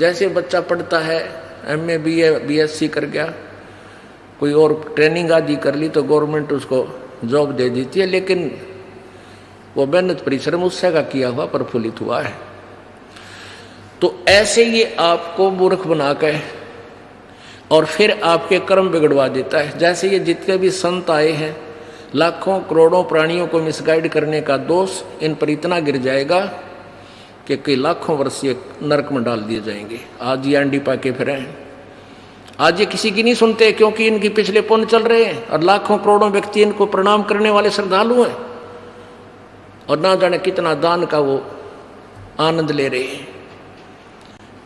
जैसे बच्चा पढ़ता है, MA BA BSc कर गया, कोई और ट्रेनिंग आदि कर ली तो गवर्नमेंट उसको जॉब दे देती है, लेकिन वो मेहनत परिश्रम उससे का किया हुआ प्रफुल्लित हुआ है। तो ऐसे ये आपको मूर्ख बना के और फिर आपके कर्म बिगड़वा देता है। जैसे ये जितने भी संत आए हैं, लाखों करोड़ों प्राणियों को मिसगाइड करने का दोष इन पर इतना गिर जाएगा कि कई लाखों वर्ष ये नरक में डाल दिए जाएंगे। आज ये अंडी पाके फिरे हैं, आज ये किसी की नहीं सुनते क्योंकि इनके पिछले पुण्य चल रहे हैं और लाखों करोड़ों व्यक्ति इनको प्रणाम करने वाले श्रद्धालु हैं और ना जाने कितना दान का वो आनंद ले रहे हैं।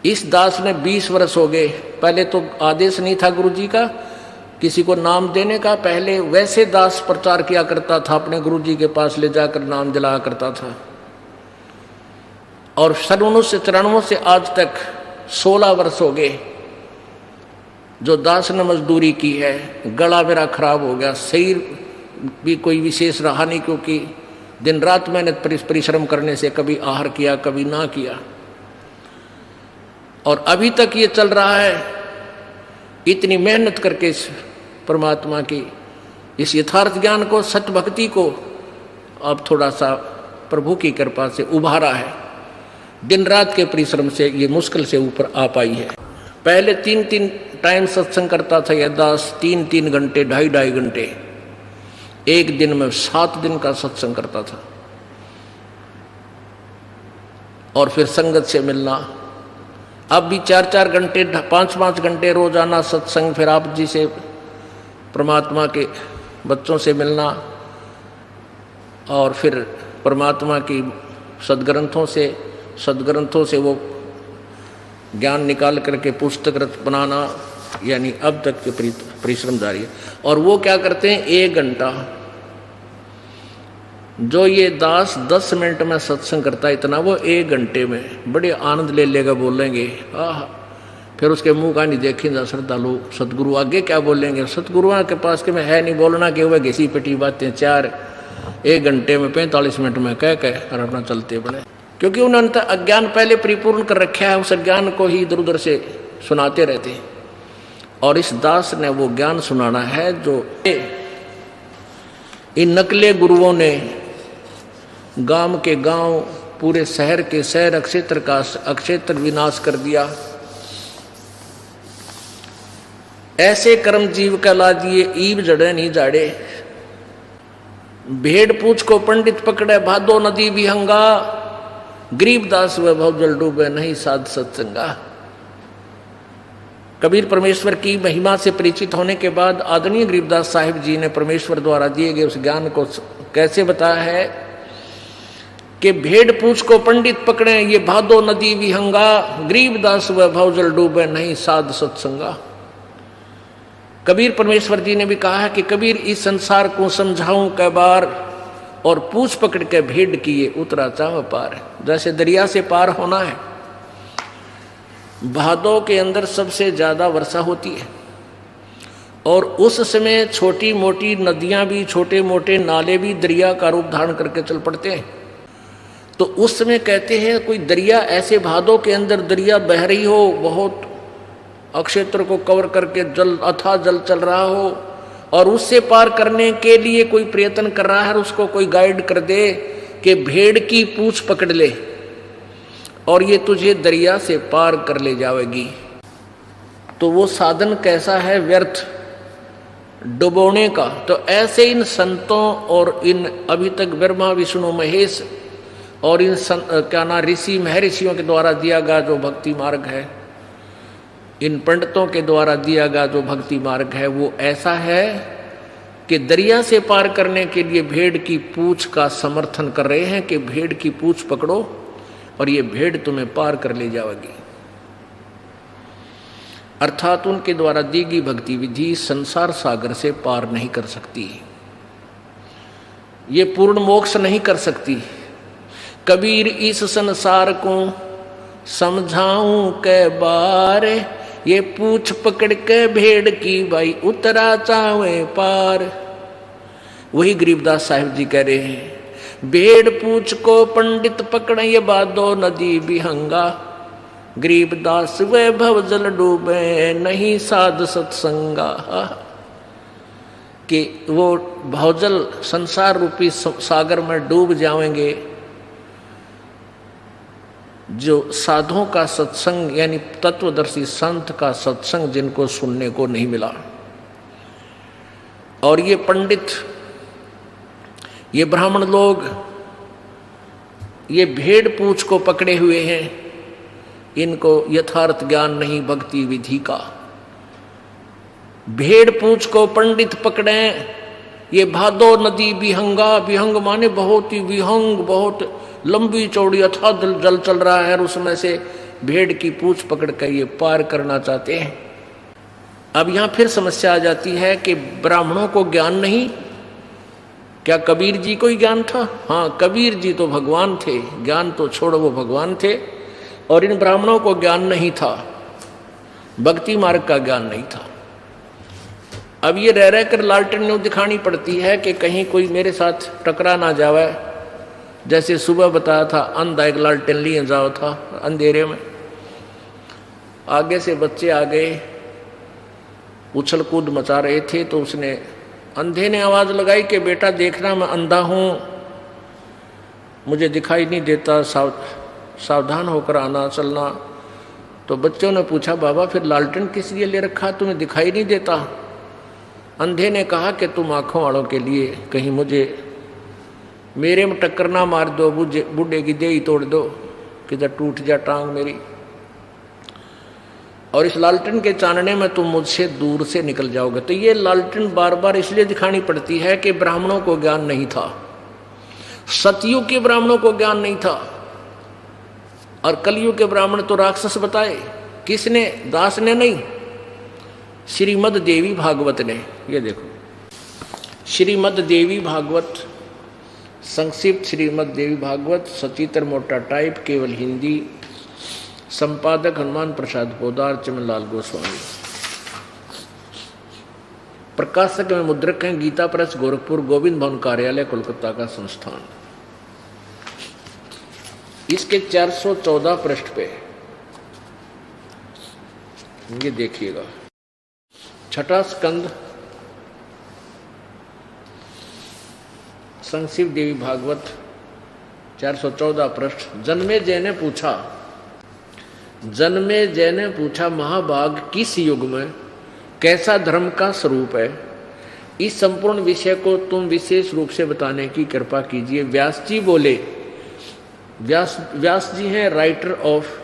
इस दास ने 20 वर्ष हो गए, पहले तो आदेश नहीं था गुरुजी का किसी को नाम देने का, पहले वैसे दास प्रचार किया करता था, अपने गुरुजी के पास ले जाकर नाम दिलाया करता था। और सन 1994 से आज तक 16 वर्ष हो गए जो दास ने मजदूरी की है। गला मेरा खराब हो गया, शरीर भी कोई विशेष रहा नहीं, क्योंकि दिन रात मेहनत परिश्रम करने से कभी आहार किया कभी ना किया, और अभी तक ये चल रहा है। इतनी मेहनत करके इस परमात्मा की इस यथार्थ ज्ञान को, सत्य भक्ति को अब थोड़ा सा प्रभु की कृपा से उभारा है। दिन रात के परिश्रम से ये मुश्किल से ऊपर आ पाई है। पहले 3-3 टाइम सत्संग करता था यह दास, 3-3 घंटे 2.5 घंटे, एक दिन में 7 दिन का सत्संग करता था। और फिर संगत से मिलना, अब भी 4-4 घंटे 5-5 घंटे रोजाना सत्संग, फिर आप जी से परमात्मा के बच्चों से मिलना, और फिर परमात्मा की सदग्रंथों से वो ज्ञान निकाल करके पुस्तक बनाना, यानी अब तक के परिश्रम जारी है। और वो क्या करते हैं, 1 घंटा जो ये दास 10 मिनट में सत्संग करता है, इतना वो 1 घंटे में बड़े आनंद ले लेगा, बोलेंगे आह। फिर उसके मुंह का नहीं देखेंगे श्रद्धालु, सतगुरु आगे क्या बोलेंगे। सतगुरुओं के पास के में है नहीं बोलना कि वह घिसी पिटी बातें 1 घंटे में 45 मिनट में कह और अपना चलते बने, क्योंकि उन्होंने अज्ञान पहले परिपूर्ण कर रखा है, उस अज्ञान को ही इधर उधर से सुनाते रहते हैं। और इस दास ने वो ज्ञान सुनाना है जो इन नकले गुरुओं ने गांव के गांव, पूरे शहर के शहर, अक्षेत्र का अक्षेत्र विनाश कर दिया। ऐसे कर्म जीव कहला दिए, ईब जड़े नहीं जाड़े। भेड़ पूछ को पंडित पकड़े, भादो नदी विहंगा। गरीबदास वैभव जल डूबे, नहीं साध सत्संगा। कबीर परमेश्वर की महिमा से परिचित होने के बाद आदरणीय गरीबदास साहिब जी ने परमेश्वर द्वारा दिए गए उस ज्ञान को कैसे बताया है कि भेड़ पूछ को पंडित पकड़े, ये भादो नदी विहंगा। गरीबदास वैभव जल डूबे, नहीं साध सत्संगा। कबीर परमेश्वर जी ने भी कहा है कि कबीर इस संसार को समझाऊं कै बार, और पूछ पकड़ के भेड़ किए उतरा चाव पार। जैसे दरिया से पार होना है, भादों के अंदर सबसे ज्यादा वर्षा होती है, और उस समय छोटी मोटी नदियां भी, छोटे मोटे नाले भी दरिया का रूप धारण करके चल पड़ते हैं। तो उस समय कहते हैं कोई दरिया ऐसे भादों के अंदर दरिया बह रही हो, बहुत अक्षेत्र को कवर करके जल अथाह जल चल रहा हो, और उससे पार करने के लिए कोई प्रयत्न कर रहा है, उसको कोई गाइड कर दे कि भेड़ की पूंछ पकड़ ले और ये तुझे दरिया से पार कर ले जाएगी। तो वो साधन कैसा है, व्यर्थ डुबोने का। तो ऐसे इन संतों और इन अभी तक ब्रह्मा विष्णु महेश और इन क्या ना ऋषि महर्षियों के द्वारा दिया गया जो भक्ति मार्ग है, इन पंडितों के द्वारा दिया गया जो भक्ति मार्ग है, वो ऐसा है कि दरिया से पार करने के लिए भेड़ की पूंछ का समर्थन कर रहे हैं कि भेड़ की पूंछ पकड़ो और ये भेड़ तुम्हें पार कर ले जाएगी। अर्थात उनके द्वारा दी गई भक्ति विधि संसार सागर से पार नहीं कर सकती, ये पूर्ण मोक्ष नहीं कर सकती। कबीर इस संसार को समझाऊं कै बार, ये पूछ पकड़ के भेड़ की भाई उतरा चावे पार। वही गरीबदास साहिब जी कह रहे हैं, भेड़ पूछ को पंडित पकड़े, ये भादो नदी विहंगा। गरीबदास वैभव जल डूबे नहीं साध सत्संगा, कि वो भवजल संसार रूपी सागर में डूब जाएंगे जो साधुओं का सत्संग यानी तत्वदर्शी संत का सत्संग जिनको सुनने को नहीं मिला। और ये पंडित, ये ब्राह्मण लोग ये भेड़ पूछ को पकड़े हुए हैं, इनको यथार्थ ज्ञान नहीं भक्ति विधि का। भेड़ पूछ को पंडित पकड़े, ये भादो नदी विहंगा, विहंग माने बहुत ही विहंग, बहुत लंबी चौड़ी अथाह जल चल रहा है और उसमें से भेड़ की पूछ पकड़ कर ये पार करना चाहते हैं। अब यहां फिर समस्या आ जाती है कि ब्राह्मणों को ज्ञान नहीं, क्या कबीर जी को ही ज्ञान था? हाँ, कबीर जी तो भगवान थे, ज्ञान तो छोड़ो वो भगवान थे, और इन ब्राह्मणों को ज्ञान नहीं था, भक्ति मार्ग का ज्ञान नहीं था। अब ये रह कर लालटेन दिखानी पड़ती है कि कहीं कोई मेरे साथ टकरा ना जावे। जैसे सुबह बताया था, अंधा एक लालटेन लिए जाओ था अंधेरे में, आगे से बच्चे आ गए, उछल कूद मचा रहे थे, तो उसने अंधे ने आवाज लगाई कि बेटा देखना मैं अंधा हूं, मुझे दिखाई नहीं देता, सावधान होकर आना चलना। तो बच्चों ने पूछा, बाबा फिर लालटेन किस लिए ले रखा, तुम्हें दिखाई नहीं देता? अंधे ने कहा कि तुम आंखों वालों के लिए, कहीं मुझे मेरे में टक्कर ना मार दो, बूढ़े की देही तोड़ दो, किधर टूट जा टांग मेरी, और इस लालटेन के चानने में तुम मुझसे दूर से निकल जाओगे। तो ये लालटेन बार बार इसलिए दिखानी पड़ती है कि ब्राह्मणों को ज्ञान नहीं था, सतयुग के ब्राह्मणों को ज्ञान नहीं था, और कलयुग के ब्राह्मण तो राक्षस बताए। किसने? दास ने नहीं, श्रीमद देवी भागवत ने। ये देखो, श्रीमद देवी भागवत, संक्षिप्त श्रीमद देवी भागवत, सचित्र मोटा टाइप, केवल हिंदी, संपादक हनुमान प्रसाद पोदार, चमनलाल गोस्वामी, प्रकाशक में मुद्रक हैं गीता प्रेस, गोरखपुर, गोविंद भवन कार्यालय, कोलकाता का संस्थान। इसके 414 पृष्ठ पे ये देखिएगा, छठा स्कंद, संक्षिप्त देवी भागवत, 414 पृष्ठ। जन्मेजय ने पूछा, महाभाग किस युग में कैसा धर्म का स्वरूप है? इस संपूर्ण विषय को तुम विशेष रूप से बताने की कृपा कीजिए। व्यास जी बोले, व्यास जी हैं राइटर ऑफ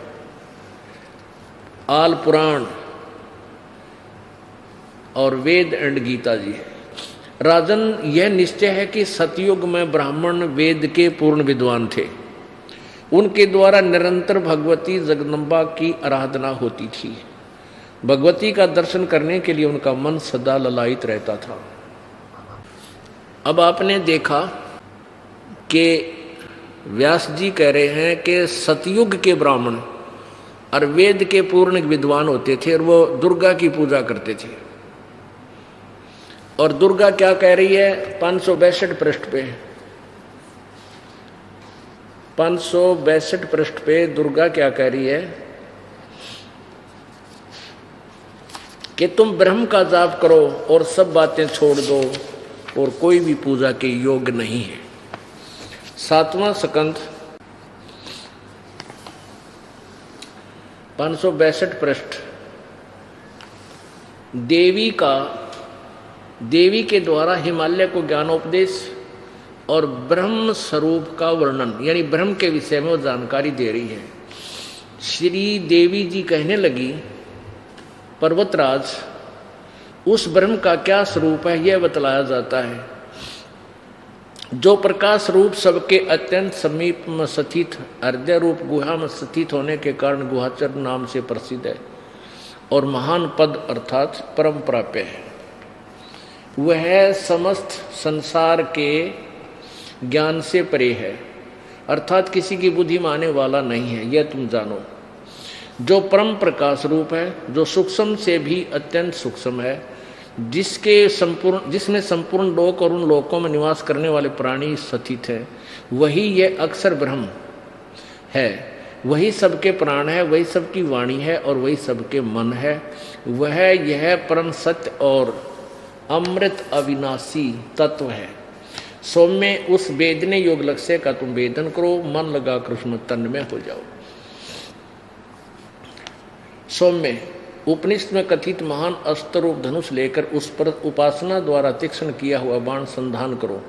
आल पुराण और वेद एंड गीता जी। राजन, यह निश्चय है कि सतयुग में ब्राह्मण वेद के पूर्ण विद्वान थे, उनके द्वारा निरंतर भगवती जगदम्बा की आराधना होती थी। भगवती का दर्शन करने के लिए उनका मन सदा ललायित रहता था। अब आपने देखा कि व्यास जी कह रहे हैं कि सतयुग के ब्राह्मण और वेद के पूर्ण विद्वान होते थे और वो दुर्गा की पूजा करते थे। और दुर्गा क्या कह रही है? 562 पृष्ठ पे, 562 पृष्ठ पे दुर्गा क्या कह रही है कि तुम ब्रह्म का जाप करो और सब बातें छोड़ दो और कोई भी पूजा के योग्य नहीं है। 7वां स्कंद, 562 पृष्ठ, देवी के द्वारा हिमालय को ज्ञानोपदेश और ब्रह्म स्वरूप का वर्णन, यानी ब्रह्म के विषय में वो जानकारी दे रही है। श्री देवी जी कहने लगी, पर्वतराज, उस ब्रह्म का क्या स्वरूप है यह बतलाया जाता है, जो प्रकाश रूप सबके अत्यंत समीप में स्थित हृदय रूप गुहा में स्थित होने के कारण गुहाचर नाम से प्रसिद्ध है और महान पद अर्थात परम प्राप्य है। वह समस्त संसार के ज्ञान से परे है, अर्थात किसी की बुद्धि माने वाला नहीं है, यह तुम जानो। जो परम प्रकाश रूप है, जो सूक्ष्म से भी अत्यंत सूक्ष्म है, जिसमें संपूर्ण लोक और उन लोकों में निवास करने वाले प्राणी स्थित हैं, वही यह अक्षर ब्रह्म है। वही सबके प्राण है, वही सबकी वाणी है और वही सबके मन है। वह यह परम सत्य और अमृत अविनाशी तत्व है। सौम्य उस वेदने योग लक्ष्य का तुम वेदन करो, मन लगा कर उसमें तन्मय हो जाओ। सौम्य उपनिषद में कथित महान अस्त्र रूप धनुष लेकर उस पर उपासना द्वारा तीक्ष्ण किया हुआ बाण संधान करो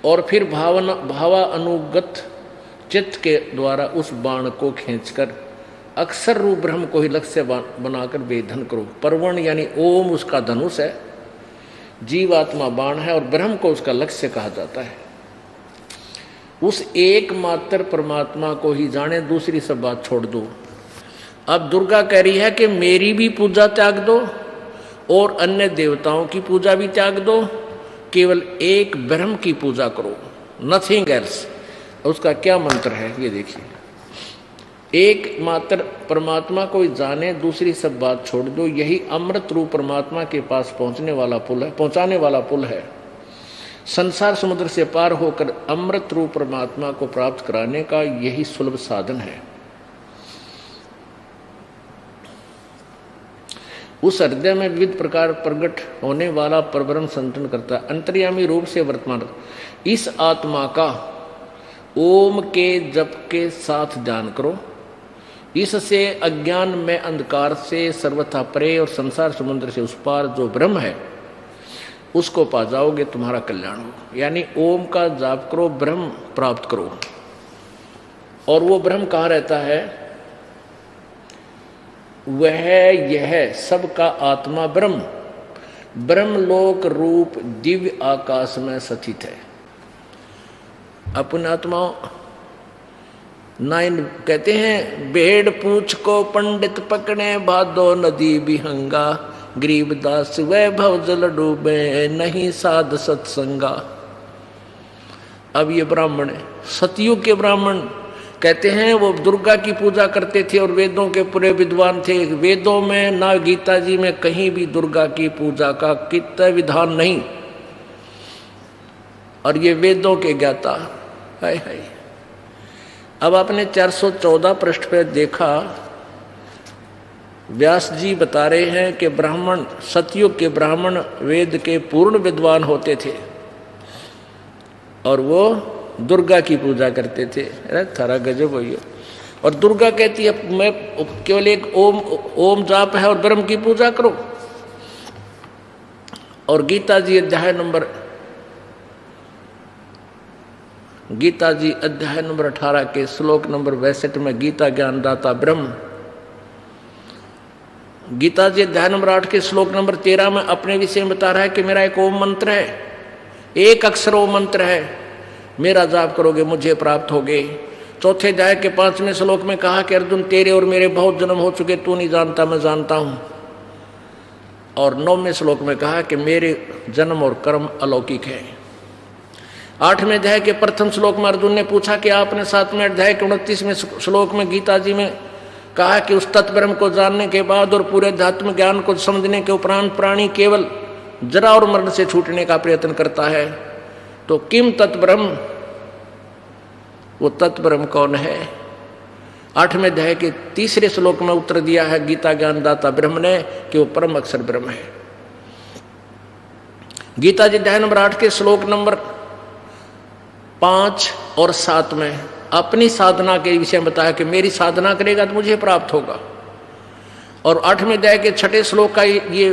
और फिर भावानुगत चित्त के द्वारा उस बाण को खींचकर अक्षर रूप ब्रह्म को ही लक्ष्य बनाकर वेधन करो। परवण यानी ओम उसका धनुष है, जीवात्मा बाण है और ब्रह्म को उसका लक्ष्य कहा जाता है। उस एकमात्र परमात्मा को ही जाने, दूसरी सब बात छोड़ दो। अब दुर्गा कह रही है कि मेरी भी पूजा त्याग दो और अन्य देवताओं की पूजा भी त्याग दो, केवल एक ब्रह्म की पूजा करो, नथिंग एल्स। उसका क्या मंत्र है ये देखिए, एक मात्र परमात्मा को जाने, दूसरी सब बात छोड़ दो। यही अमृत रूप परमात्मा के पास पहुंचाने वाला पुल है। संसार समुद्र से पार होकर अमृत रूप परमात्मा को प्राप्त कराने का यही सुलभ साधन है। उस हृदय में विविध प्रकार प्रकट होने वाला परब्रह्म संतन करता है, अंतर्यामी रूप से वर्तमान। इस आत्मा का ओम के जप के साथ ध्यान करो, इससे अज्ञान में अंधकार से सर्वथा परे और संसार समुद्र से उस पार जो ब्रह्म है उसको पा जाओगे, तुम्हारा कल्याण हो। यानी ओम का जाप करो, ब्रह्म प्राप्त करो। और वो ब्रह्म कहाँ रहता है? वह यह सबका आत्मा ब्रह्म ब्रह्मलोक रूप दिव्य आकाश में स्थित है। अपने आत्माओं नाइन कहते हैं, भेड़ पूछ को पंडित पकड़े, भादो नदी बिहंगा, गरीबदास वैभव जल डूबे, नहीं साध सत्संगा। अब ये ब्राह्मण है, सतयुग के ब्राह्मण कहते हैं, वो दुर्गा की पूजा करते थे और वेदों के पूरे विद्वान थे। वेदों में ना गीता जी में कहीं भी दुर्गा की पूजा का कितना विधान नहीं, और ये वेदों के ज्ञाता। हाय हाय। अब आपने 414 पृष्ठ पे देखा, व्यास जी बता रहे हैं कि ब्राह्मण, सतयुग के ब्राह्मण वेद के पूर्ण विद्वान होते थे और वो दुर्गा की पूजा करते थे। अरे थारा गजब हो। और दुर्गा कहती है मैं केवल एक ओम जाप है और ब्रह्म की पूजा करो। और गीता जी अध्याय नंबर 18 के श्लोक नंबर 62 में गीता ज्ञानदाता ब्रह्म, गीता जी अध्याय नंबर 8 के श्लोक नंबर 13 में अपने विषय में बता रहा है कि मेरा एक ओम मंत्र है, एक अक्षर ओम मंत्र है, मेरा जाप करोगे मुझे प्राप्त होगे। चौथे अध्याय के 5वें श्लोक में कहा कि अर्जुन तेरे और मेरे बहुत जन्म हो चुके, तू नहीं जानता मैं जानता हूं। और 9वें श्लोक में कहा कि मेरे जन्म और कर्म अलौकिक है। 8वें अध्याय के प्रथम श्लोक में अर्जुन ने पूछा कि आपने 7वें अध्याय के 29वें श्लोक में गीता जी में कहा कि उस तत्व ब्रह्म को जानने के बाद और पूरे अध्यात्म ज्ञान को समझने के उपरांत प्राणी केवल जरा और मरण से छूटने का प्रयत्न करता है, तो किम तत्व ब्रह्म, वो तत्व ब्रह्म कौन है? 8वें अध्याय के 3 श्लोक में उत्तर दिया है गीता ज्ञानदाता ब्रह्म ने कि वो परम अक्षर ब्रह्म है। गीता जी अध्याय नंबर 8 के श्लोक नंबर 5 और 7 में अपनी साधना के विषय में बताया कि मेरी साधना करेगा तो मुझे प्राप्त होगा। और 8वें अध्याय के 6 श्लोक का ये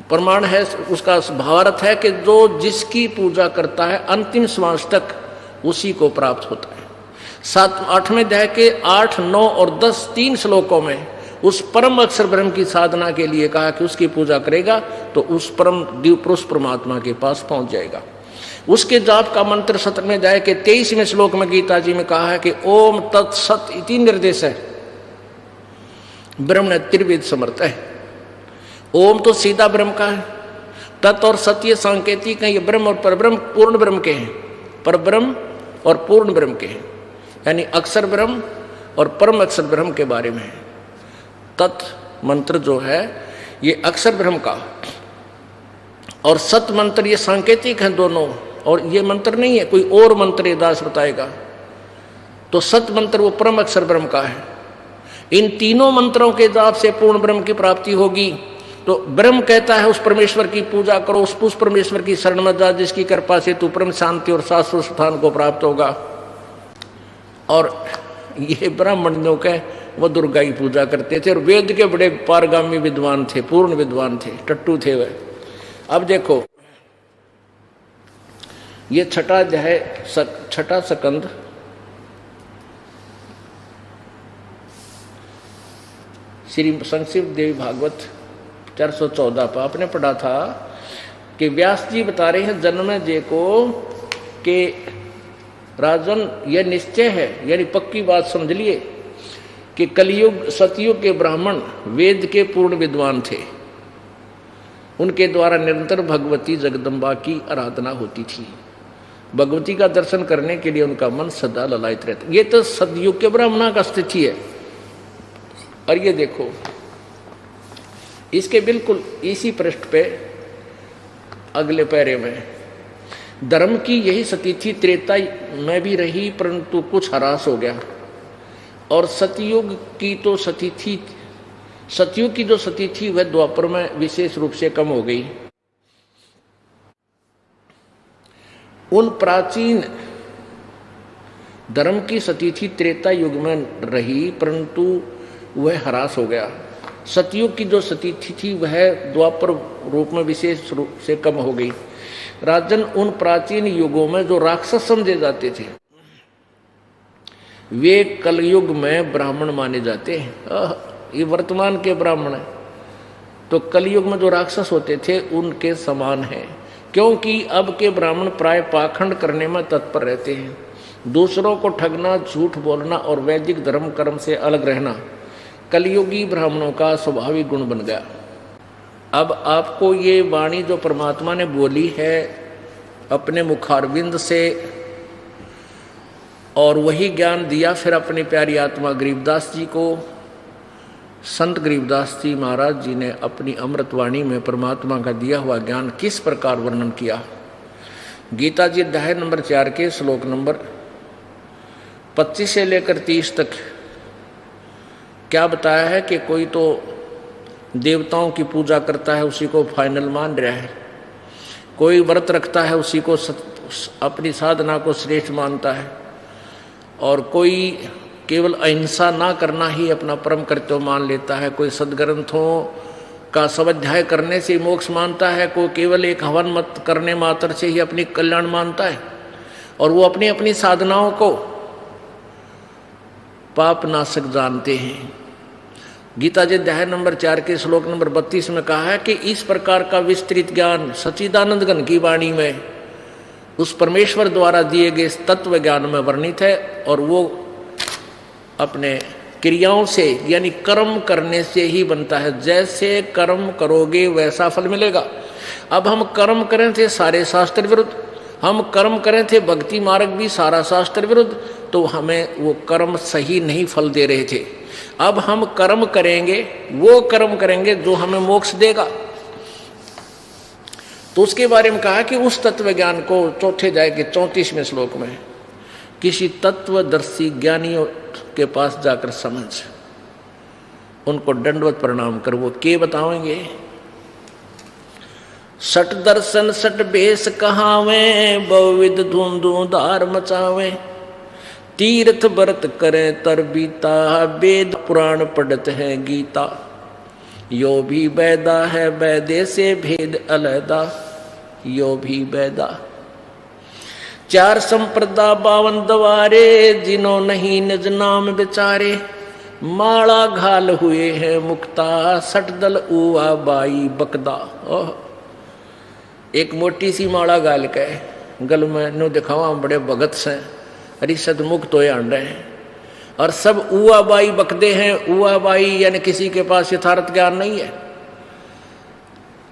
प्रमाण है, उसका भावार्थ है कि जो जिसकी पूजा करता है अंतिम श्वास तक उसी को प्राप्त होता है। 8वें अध्याय के 8, 9 और 10 3 श्लोकों में उस परम अक्षर ब्रह्म की साधना के लिए कहा कि उसकी पूजा करेगा तो उस परम दिव्य पुरुष परमात्मा के पास पहुंच जाएगा। उसके जाप का मंत्र 17वें अध्याय के 23वें श्लोक में गीता जी में कहा है कि ओम तत्सत इति निर्देश है। ब्रह्म ने त्रिविध समर्थ है। ओम तो सीधा ब्रह्म का है, तत् और सत्य सांकेतिक है, ये ब्रह्म और परब्रह्म पूर्ण ब्रह्म के हैं, परब्रह्म और पूर्ण ब्रह्म के हैं, यानी अक्षर ब्रह्म और परम अक्षर ब्रह्म के बारे में है। तत् मंत्र जो है ये अक्षर ब्रह्म का, और सत मंत्र ये सांकेतिक हैं दोनों, और ये मंत्र नहीं है कोई और मंत्र ये दास बताएगा। तो सत मंत्र वो परम अक्षर ब्रह्म का है। इन तीनों मंत्रों के जाप से पूर्ण ब्रह्म की प्राप्ति होगी। तो ब्रह्म कहता है उस परमेश्वर की पूजा करो, उस परमेश्वर की शरण में जा जिसकी कृपा से तू परम शांति और शाश्वत स्थान को प्राप्त होगा। और ये ब्राह्मण जो कह वो दुर्गा की पूजा करते थे और वेद के बड़े पारगामी विद्वान थे, पूर्ण विद्वान थे, टट्टू थे वह। अब देखो ये छठा अध्याय, छठा स्कंद, श्री संक्षिप्त देवी भागवत 414 पर आपने पढ़ा था कि व्यास जी बता रहे हैं जन्मेजय को कि राजन यह निश्चय है, यानी पक्की बात समझ लिए कि कलयुग सतयुग के ब्राह्मण वेद के पूर्ण विद्वान थे। उनके द्वारा निरंतर भगवती जगदम्बा की आराधना होती थी। भगवती का दर्शन करने के लिए उनका मन सदा ललायित रहता। ये तो सतयुग के ब्राह्मणों का स्थिति है। और ये देखो इसके बिल्कुल इसी पृष्ठ पे अगले पैरे में धर्म की यही स्थिति थी, त्रेता में भी रही परंतु कुछ ह्रास हो गया। और सतयुग की तो स्थिति थी, सतयुग की जो स्थिति थी वह द्वापर में विशेष रूप से कम हो गई। उन प्राचीन धर्म की स्थिति त्रेता युग में रही परंतु वह ह्रास हो गया। सतयुग की जो स्थिति थी वह द्वापर रूप में विशेष रूप से कम हो गई। राजन उन प्राचीन युगों में जो राक्षस समझे जाते थे वे कलयुग में ब्राह्मण माने जाते हैं। ये वर्तमान के ब्राह्मण है तो कलयुग में जो राक्षस होते थे उनके समान है, क्योंकि अब के ब्राह्मण प्राय पाखंड करने में तत्पर रहते हैं। दूसरों को ठगना, झूठ बोलना और वैदिक धर्म कर्म से अलग रहना कलयुगी ब्राह्मणों का स्वाभाविक गुण बन गया। अब आपको ये वाणी जो परमात्मा ने बोली है अपने मुखारविंद से और वही ज्ञान दिया फिर अपनी प्यारी आत्मा गरीबदास जी को, संत गरीबदास जी महाराज जी ने अपनी अमृतवाणी में परमात्मा का दिया हुआ ज्ञान किस प्रकार वर्णन किया। गीता जी अध्याय नंबर 4 के श्लोक नंबर 25 से लेकर 30 तक क्या बताया है कि कोई तो देवताओं की पूजा करता है उसी को फाइनल मान रहा है, कोई व्रत रखता है उसी को अपनी साधना को श्रेष्ठ मानता है, और कोई केवल अहिंसा ना करना ही अपना परम कर्तव्य मान लेता है, कोई सदग्रंथों का स्वाध्याय करने से मोक्ष मानता है, कोई केवल एक हवन मत करने मात्र से ही अपनी कल्याण मानता है, और वो अपनी अपनी साधनाओं को पाप नाशक जानते हैं। गीता जी अध्याय नंबर 4 के श्लोक नंबर 32 में कहा है कि इस प्रकार का विस्तृत ज्ञान सच्चिदानंद घन की वाणी में उस परमेश्वर द्वारा दिए गए तत्व ज्ञान में वर्णित है, और वो अपने क्रियाओं से यानी कर्म करने से ही बनता है। जैसे कर्म करोगे वैसा फल मिलेगा। अब हम कर्म करें थे सारे शास्त्र विरुद्ध, हम कर्म करें थे भक्ति मार्ग भी सारा शास्त्र विरुद्ध, तो हमें वो कर्म सही नहीं फल दे रहे थे। अब हम कर्म करेंगे, वो कर्म करेंगे जो हमें मोक्ष देगा। तो उसके बारे में कहा कि उस तत्व ज्ञान को चौथे अध्याय के 34वें श्लोक में किसी तत्वदर्शी ज्ञानियों के पास जाकर समझ, उनको दंडवत प्रणाम कर। वो के बताएंगे, सट दर्शन सट बेस कहावे, बहुविध धूमधार मचावे, तीर्थ व्रत करें तर बीता, वेद पुराण पढ़त है गीता, यो भी बैदा है बैदे से भेद अलहदा, यो भी बैदा। 4 संप्रदा 52 दवारे, जिन्हों नहीं निज नाम बेचारे, माला घाल हुए हैं मुक्ता, सट दल उआ बाई बकदा। एक मोटी सी माला गाल के गल में नो दिखावा बड़े भगत से अरिषद मुक्त हो रहे हैं, और सब उआ बाई बकदे हैं। उआ बाई यानी किसी के पास यथार्थ ज्ञान नहीं है।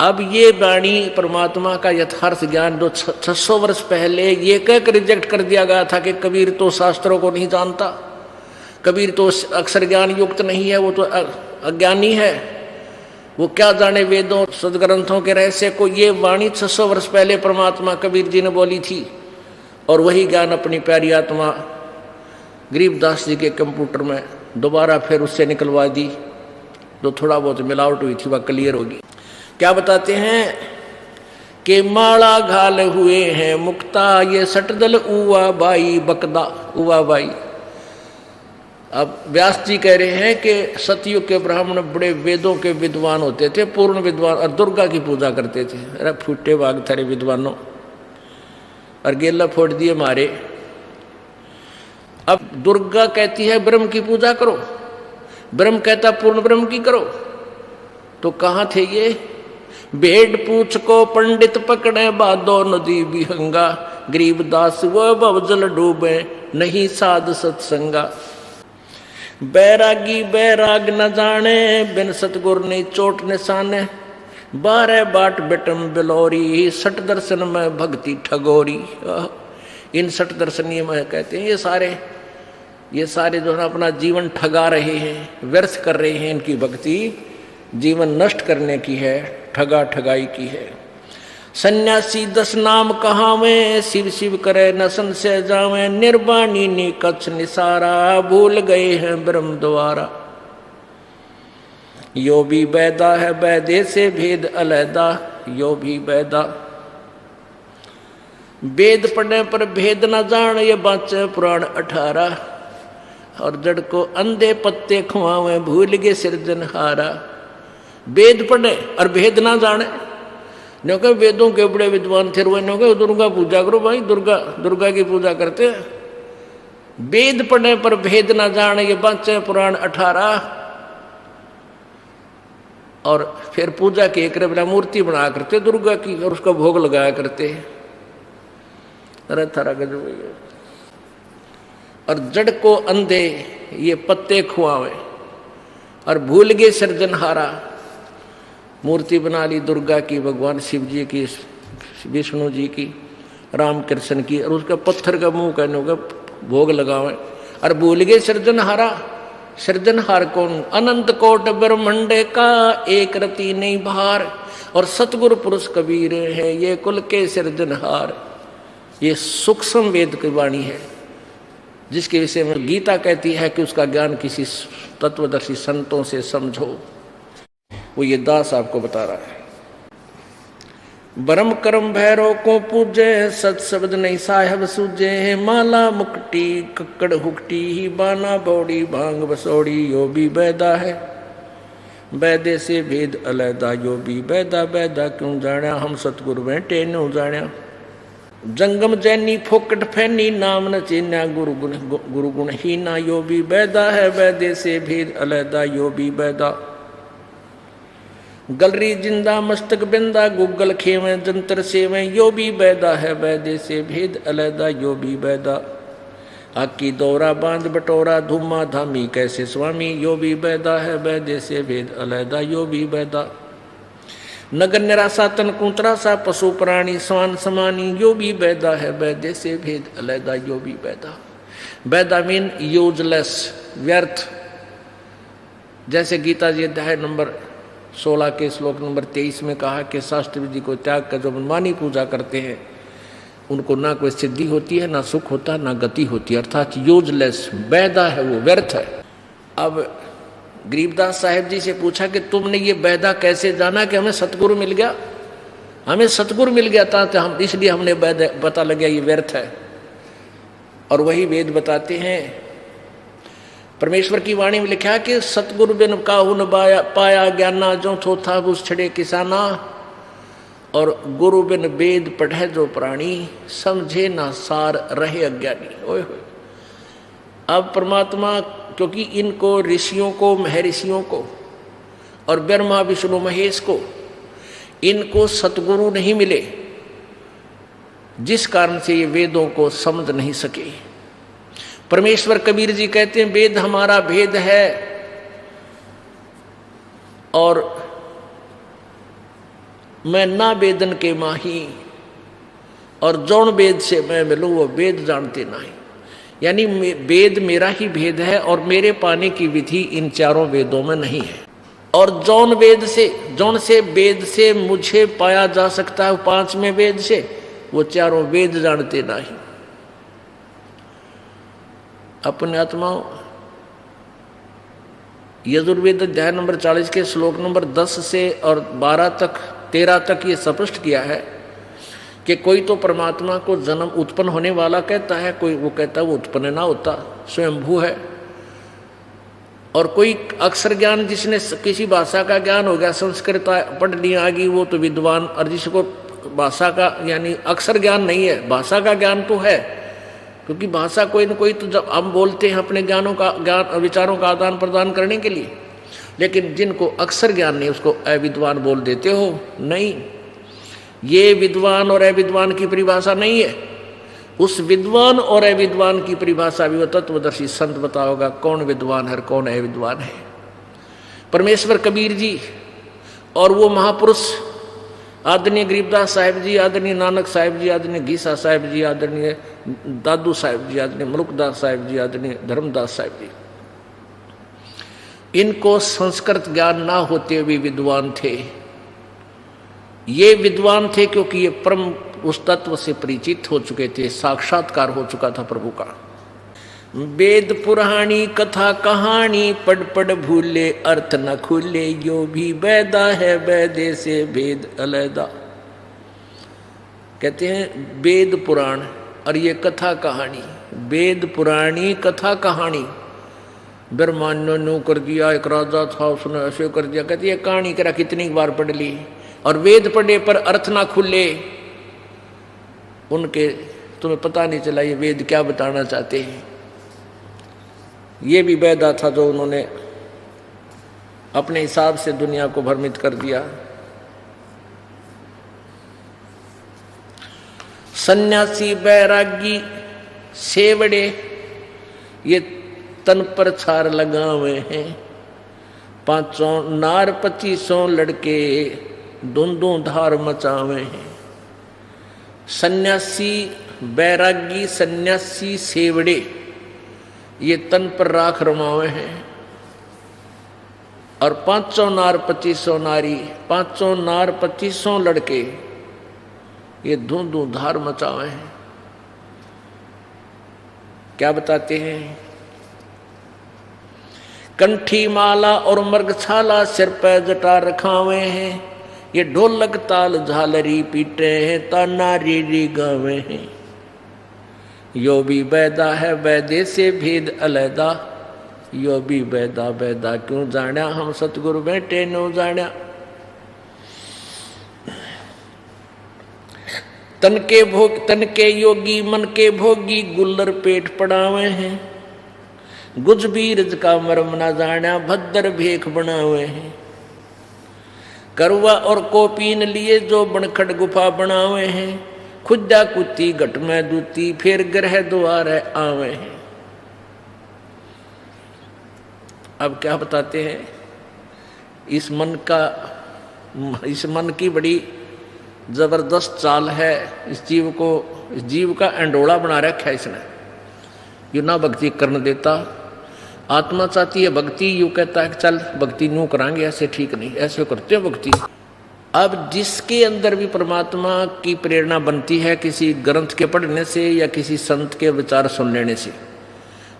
अब ये वाणी परमात्मा का यथार्थ ज्ञान जो 600 वर्ष पहले ये कहकर रिजेक्ट कर दिया गया था कि कबीर तो शास्त्रों को नहीं जानता, कबीर तो अक्षर ज्ञान युक्त नहीं है, वो तो अज्ञानी है, वो क्या जाने वेदों सदग्रंथों के रहस्य को। ये वाणी 600 वर्ष पहले परमात्मा कबीर जी ने बोली थी, और वही ज्ञान अपनी प्यारी आत्मा गरीबदास जी के कंप्यूटर में दोबारा फिर उससे निकलवा दी, जो थोड़ा बहुत मिलावट हुई थी वह क्लियर होगी। क्या बताते हैं कि माला घाल हुए हैं मुक्ता ये सटदल उवा बाई बकदा उवा बाई। अब व्यास जी कह रहे हैं कि सतयुग के ब्राह्मण बड़े वेदों के विद्वान होते थे, पूर्ण विद्वान, और दुर्गा की पूजा करते थे। अरे फूटे भाग थारे विद्वानों, और गेला फोड़ दिए मारे। अब दुर्गा कहती है ब्रह्म की पूजा करो, ब्रह्म कहता पूर्ण ब्रह्म की करो। तो कहाँ थे ये? भेड़ पूछ को पंडित पकड़े बादो नदी विहंगा, गरीबदास वो भवजल डूबे नहीं साध सत्संगा। बैरागी बैराग न जाने बिन सतगुर ने चोट निशाने, 12 बाट बेटम बिलोरी सठ दर्शन में भक्ति ठगोरी। इन सठ दर्शनीय में कहते हैं ये सारे जो है अपना जीवन ठगा रहे हैं, व्यर्थ कर रहे हैं। इनकी भक्ति जीवन नष्ट करने की है, ठगा ठगाई की है। सन्यासी 10 नाम कहावे, शिव शिव करे न संशय जावे, निर्वाणी नी कच्छ निसारा, भूल गए हैं ब्रह्म द्वारा। यो भी बैदा है बैदे से भेद अलैदा, यो भी बैदा। वेद पढ़ने पर भेद न जान ये बाँचे पुराण 18, और जड़ को अंधे पत्ते खुआवे भूल गए सिरजनहारा। वेद पढ़े और भेद ना जाने, नो के वेदों के बड़े विद्वान थे, नो के दुर्गा पूजा करो भाई, दुर्गा की पूजा करते। वेद पढ़ने पर भेद ना जाने ये बाँचे पुराण 18, और फिर पूजा की एक बिना मूर्ति बना करते दुर्गा की, और उसका भोग लगाया करते। अरे थारा गजब। और जड़ को अंधे ये पत्ते खुआवे, और भूल गए सृजनहारा। मूर्ति बना ली दुर्गा की, भगवान शिव जी की, विष्णु जी की, राम कृष्ण की, और उसका पत्थर का मुंह कहने का भोग लगावे, और भूल गए सृजनहारा। सृजनहार कौन? अनंत कोट ब्रह्मंडे का एक रति नहीं भार, और सतगुरु पुरुष कबीर है ये कुल के सृजनहार। ये सूक्ष्म वेद की वाणी है, जिसके विषय में गीता कहती है कि उसका ज्ञान किसी तत्वदर्शी संतों से समझो। वो ये दास आपको बता रहा है। ब्रह्म कर्म भैरव को पूजे, सत शब्द नहीं साहेब सूझे, माला मुक्ति कक्कड़ हुक्टी ही बाना बौड़ी भांग बसौड़ी, यो भी बैदा है बैदे से भेद अलैदा, यो भी बैदा बैदा क्यों जाण्या, हम सतगुरु बैठे न्यू जाण्या। जंगम जैनी फोकट फैनी नाम न चीन्या, गुरु गुण ही ना, यो भी बैदा है बैदे से भेद अलैदा, यो भी बैदा। गलरी जिंदा मस्तक बिंदा, गुग्गल खेवें जंतर सेवें, यो भी बैदा है बैदे से भेद अलैदा, यो भी बैदा। आकी दौरा बांध बटोरा धूमा धामी कैसे स्वामी, यो भी बैदा है बैदे से भेद अलैदा, यो भी बैदा। नगर निराशा तन कुंतरा सा, पशु प्राणी स्वान समानी, यो भी बैदा है बैदे से भेद अलैदा, यो भी बैदा। बैदा मीन यूजलेस, व्यर्थ। जैसे गीता जी अध्याय नंबर 16 के श्लोक नंबर 23 में कहा कि शास्त्र विधि को त्याग कर जो मनमानी पूजा करते हैं उनको ना कोई सिद्धि होती है, ना सुख होता, ना गति होती है, अर्थात यूजलेस, बैदा है, वो व्यर्थ है। अब गरीबदास साहेब जी से पूछा कि तुमने ये बैदा कैसे जाना कि हमें सतगुरु मिल गया? हमें सतगुरु मिल गया था तो हम इसलिए हमने बैदा पता लग गया ये व्यर्थ है। और वही वेद बताते हैं, परमेश्वर की वाणी में लिखा कि सतगुरु बिन काहू न पाया ज्ञाना, जो थोथा घुस छड़े किसाना, और गुरु बिन वेद पढ़े जो प्राणी, समझे ना सार रहे अज्ञानी। ओए होए। अब परमात्मा, क्योंकि इनको ऋषियों को, महर्षियों को और ब्रह्मा विष्णु महेश को, इनको सतगुरु नहीं मिले, जिस कारण से ये वेदों को समझ नहीं सके। परमेश्वर कबीर जी कहते हैं वेद हमारा भेद है, और मैं ना वेदन के माही, और जौन वेद से मैं मिलूं वो वेद जानते नहीं। यानी वेद मेरा ही भेद है, और मेरे पाने की विधि इन चारों वेदों में नहीं है। और जौन से वेद से मुझे पाया जा सकता है 5वें वेद से, वो चारों वेद जानते नहीं। अपने आत्माओं, यजुर्वेद अध्याय नंबर 40 के श्लोक नंबर 10 से और 12 तक 13 तक ये स्पष्ट किया है कि कोई तो परमात्मा को जन्म उत्पन्न होने वाला कहता है, कोई वो कहता है वो उत्पन्न ना होता, स्वयंभू है। और कोई अक्षर ज्ञान, जिसने किसी भाषा का ज्ञान हो गया, संस्कृत पढ़ लिया आ गई, वो तो विद्वान। और जिसको भाषा का यानी अक्षर ज्ञान नहीं है, भाषा का ज्ञान तो है, क्योंकि भाषा कोई न कोई तो जब हम बोलते हैं अपने ज्ञानों का ज्ञान विचारों का आदान प्रदान करने के लिए, लेकिन जिनको अक्षर ज्ञान नहीं उसको अविद्वान बोल देते हो। नहीं, ये विद्वान और अविद्वान की परिभाषा नहीं है। उस विद्वान और अविद्वान की परिभाषा भी वो तत्वदर्शी संत बताओगा कौन विद्वान है और कौन अविद्वान है। परमेश्वर कबीर जी और वो महापुरुष आदरणीय गरीबदास साहिब जी, आदरणीय नानक साहिब जी, आदरणीय घीसा साहिब जी, आदरणीय दादू साहिब जी, आदरणीय मलुकदास साहिब जी, आदरणीय धर्मदास साहिब जी, इनको संस्कृत ज्ञान ना होते हुए विद्वान थे। ये विद्वान थे क्योंकि ये परम उस तत्व से परिचित हो चुके थे, साक्षात्कार हो चुका था प्रभु का। वेद पुराणी कथा कहानी पढ़ पढ़ भूले, अर्थ न खुले, यो भी वैदा है वैदे से वेद अलैदा। कहते हैं वेद पुराण और ये कथा कहानी, वेद पुराणी कथा कहानी। ब्रह्मांड ने कर दिया, एक राजा था उसने ऐसे कर दिया, कहती है कहानी करा कितनी बार पढ़ ली। और वेद पढ़ने पर अर्थ ना खुले, उनके तुम्हें पता नहीं चला ये वेद क्या बताना चाहते हैं। ये भी वैदा था जो उन्होंने अपने हिसाब से दुनिया को भ्रमित कर दिया। सन्यासी बैरागी सेवड़े ये तन पर छार लगावे हैं, 500 नार 2500 लड़के दोंदों धार मचावे हैं। सन्यासी बैरागी सन्यासी सेवड़े ये तन पर राख रमावे हैं, और 500 नार 2500 नारी, 500 नार 2500 लड़के ये धूं धूं धार मचावे हैं। क्या बताते हैं? कंठी माला और मृगछाला सिर पे जटा रखावे हैं, ये ढोलक ताल झालरी पीटे हैं, ताना रीरी गावे हैं। यो भी वैदा है वैदे से भेद अलैदा, यो भी वैदा वैदा क्यों जाण्या, हम सतगुरु बैठे नो जाण्या। तन के योगी मन के भोगी, गुल्लर पेट पड़ावे हैं, गुज बीरज का मर्म ना जाण्या, भद्दर भेख बनावे हैं। करवा और कोपीन लिए जो बनखड़ गुफा बनावे हैं, खुदा कुत्ती घट में दूती, फिर ग्रह द्वार आवे हैं। अब क्या बताते हैं? इस मन की बड़ी जबरदस्त चाल है। इस जीव का अंडोला बना रखा है इसने। यू ना भक्ति करने देता, आत्मा चाहती है भक्ति, यू कहता है चल भक्ति यूं करांगे, ऐसे ठीक नहीं, ऐसे करते हो भक्ति। अब जिसके अंदर भी परमात्मा की प्रेरणा बनती है किसी ग्रंथ के पढ़ने से या किसी संत के विचार सुन लेने से,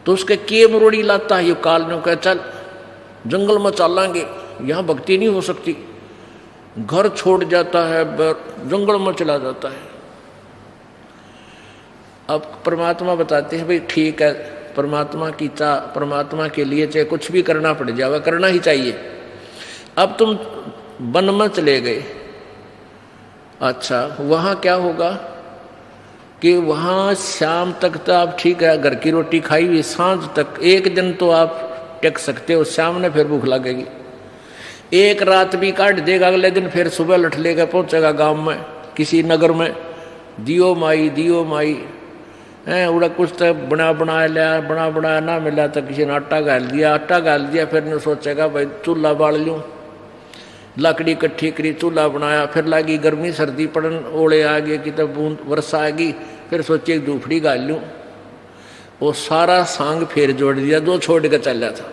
तो उसके के मरोड़ी लाता है, ये काल ने कह चल जंगल में चलांगे, यहाँ भक्ति नहीं हो सकती। घर छोड़ जाता है, जंगल में चला जाता है। अब परमात्मा बताते हैं भाई ठीक है, परमात्मा के लिए चाहे कुछ भी करना पड़ जाएगा, करना ही चाहिए। अब तुम वन में चले गए, अच्छा वहाँ क्या होगा कि वहाँ शाम तक तो आप ठीक है घर की रोटी खाई हुई, सांझ तक एक दिन तो आप टेक सकते हो, शाम ने फिर भूख लगेगी। एक रात भी काट देगा, अगले दिन फिर सुबह लठ लेकर पहुँचेगा गांव में किसी नगर में, दियो माई है उड़ा कुछ तो बना लिया ना मिला तो किसी ने आटा गाल दिया, फिर ने सोचेगा भाई चूल्हा बाल लूँ, लकड़ी इकट्ठी करी, चूल्हा बनाया, फिर लगी गर्मी सर्दी पड़न, ओले आ गए कि तब बूंद वर्षा आ गई, फिर सोचे धूपड़ी गाल लूँ। वो सारा सांग फिर जोड़ दिया, दो छोड़ कर चल था।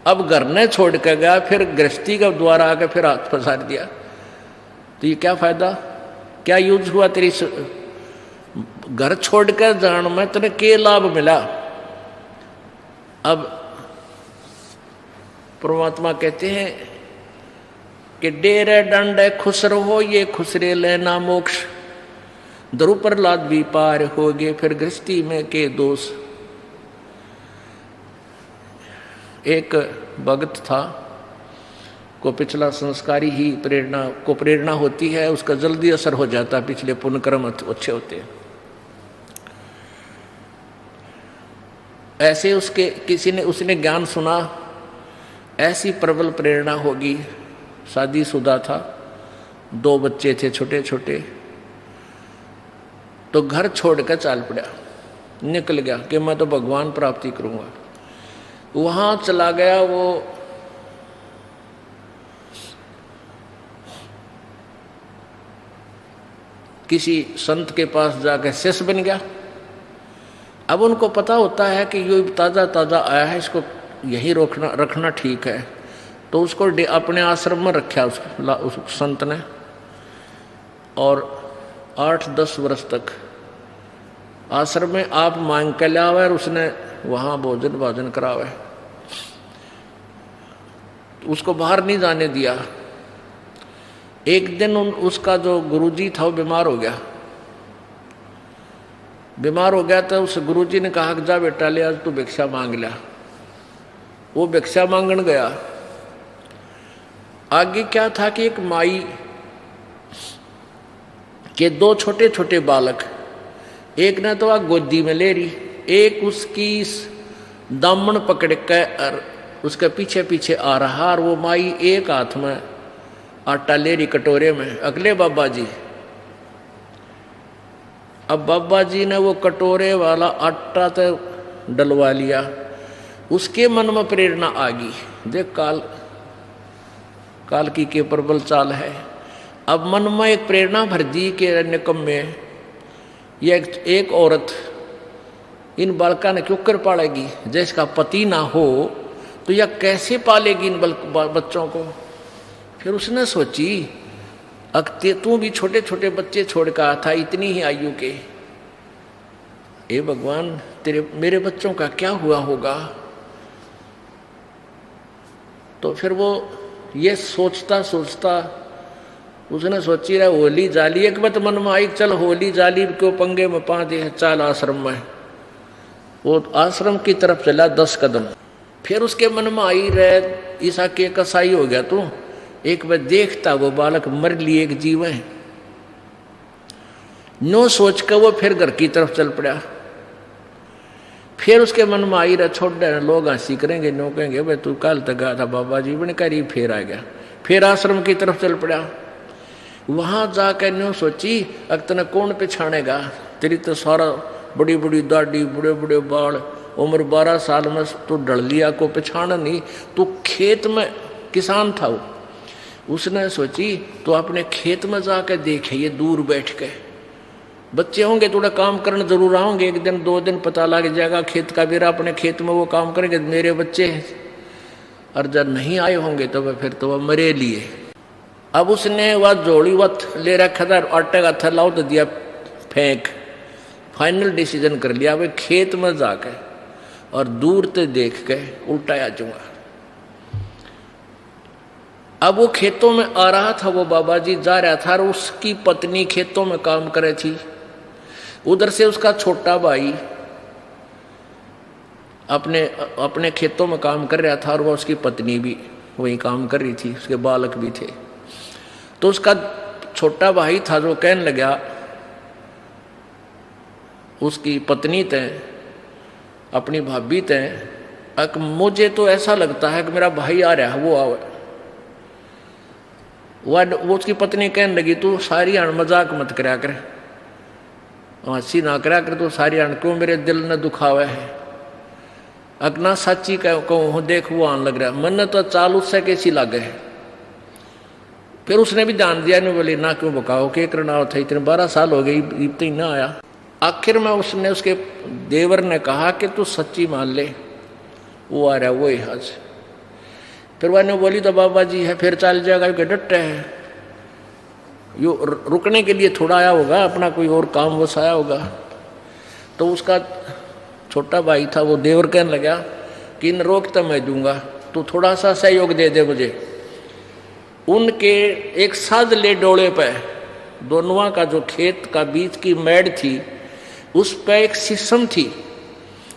अब घर ने छोड़ कर गया, फिर गृहस्थी का द्वारा आकर फिर हाथ फंसा दिया, तो ये क्या फायदा, क्या यूज हुआ? तेरी घर छोड़कर जान में तेरे के लाभ मिला? अब परमात्मा कहते हैं कि डेरे दंड खुश रहो ये खुसरे लेना मोक्ष, ध्रुव प्रहलाद भी पार हो गए फिर गृहस्थी में के दोष। एक भगत था को पिछला संस्कारी ही प्रेरणा होती है, उसका जल्दी असर हो जाता है, पिछले पुण्य कर्म अच्छे होते हैं। ऐसे उसने ज्ञान सुना, ऐसी प्रबल प्रेरणा होगी। शादीशुदा था, 2 बच्चे थे छोटे छोटे, तो घर छोड़कर चाल पड़ा, निकल गया कि मैं तो भगवान प्राप्ति करूंगा। वहां चला गया, वो किसी संत के पास जाकर शिष्य बन गया। अब उनको पता होता है कि ये ताज़ा ताज़ा आया है, इसको यहीं रखना ठीक है, तो उसको अपने आश्रम में रखा उस संत ने, और 8-10 वर्ष तक आश्रम में आप मांग के लावे और उसने वहाँ भोजन करावे, उसको बाहर नहीं जाने दिया। एक दिन उसका जो गुरुजी था वो बीमार हो गया तो उस गुरुजी ने कहा कि जा बेटा ले आज तू भिक्षा मांग लिया। वो भिक्षा मांगन गया। आगे क्या था कि एक माई के 2 छोटे छोटे बालक, एक ने तो गोदी में ले रही, एक उसकी दामन पकड़ के और उसके पीछे पीछे आ रहा, और वो माई एक हाथ में आटा ले रही कटोरे में, अगले बाबा जी। अब बाबा जी ने वो कटोरे वाला आटा तो डलवा लिया, उसके मन में प्रेरणा आ गई, देख काल की के प्रबल चाल है। अब मन में एक प्रेरणा भर दी कि निकम में ये एक औरत इन बालका ने क्यों कर पालेगी, जिसका पति ना हो तो यह कैसे पालेगी इन बच्चों को। फिर उसने सोची अगते तू भी छोटे छोटे बच्चे छोड़ कर था, इतनी ही आयु के, ए भगवान मेरे बच्चों का क्या हुआ होगा। तो फिर वो ये सोचता उसने सोची रहा होली जाली, एक बात मन में आई, चल होली जाली क्यों पंगे में पा दे, चाल आश्रम में। वो आश्रम की तरफ चला 10 कदम। फिर उसके मन में आई रहे, ईसा के कसाई हो गया तू, एक बार देखता वो बालक मर लिए एक जीव है, नो सोच कर वो फिर घर की तरफ चल पड़ा। फिर उसके मन में आई रहा, छोड़ दे लोग हंसी करेंगे, नो कहेंगे भाई तू कल तक गया था बाबा जी बन कर, फिर आ गया। फिर आश्रम की तरफ चल पड़ा। वहां जाकर नो सोची अब तना कौन पछाड़ेगा, तेरी तो सारा बड़ी बड़ी दाढ़ी, बड़े बड़े बाल, उम्र 12 साल में तू डल लिया, को पछाड़ नहीं। तू खेत में किसान था वो, उसने सोची तो अपने खेत में जाकर देखे, ये दूर बैठ के बच्चे होंगे थोड़ा काम करने जरूर आओगे, 1 दिन 2 दिन पता लग जाएगा खेत का बेरा, अपने खेत में वो काम करेंगे मेरे बच्चे हैं। और जब नहीं आए होंगे तो फिर तो वह मरे लिए। अब उसने वह जोड़ी वत ले रखा था, आटे का थैला उठ दिया फेंक, फाइनल डिसीजन कर लिया भाई खेत में जाकर और दूर से देख के उल्टाया जाऊंगा। अब वो खेतों में आ रहा था, वो बाबा जी जा रहा था और उसकी पत्नी खेतों में काम करे थी। उधर से उसका छोटा भाई अपने खेतों में काम कर रहा था और वो उसकी पत्नी भी वही काम कर रही थी, उसके बालक भी थे। तो उसका छोटा भाई था जो कहने लगा उसकी पत्नी तय, अपनी भाभी तय, मुझे तो ऐसा लगता है कि मेरा भाई आ रहा है, वो आवे। वो उसकी पत्नी कहने लगी तू सारी आन मजाक मत करया कर, हंसी ना करया कर, तो सारी आन क्यों मेरे दिल ने दुखावे है। अगना सच्ची कहूँ देख वो आन लग रहा, मन तो चाल उससे कैसी लागे है। फिर उसने भी ध्यान दिया, नहीं बोली ना क्यों बकाओ, के करना था, इतने 12 साल हो गई इब तो ना आया। आखिर में उसने उसके देवर ने कहा कि तू सच्ची मान ले वो आ रहा वो ही आज। फिर वह ने बोली तो बाबा जी है, फिर चल जाएगा, डटे है, यो रुकने के लिए थोड़ा आया होगा, अपना कोई और काम वसाया होगा। तो उसका छोटा भाई था वो देवर कहने लगा कि इन रोक तो मैं दूंगा, तू थोड़ा सा सहयोग दे दे मुझे। उनके एक साध ले डोले पे दोनों का जो खेत का बीच की मैड थी उस पर एक शीशम थी।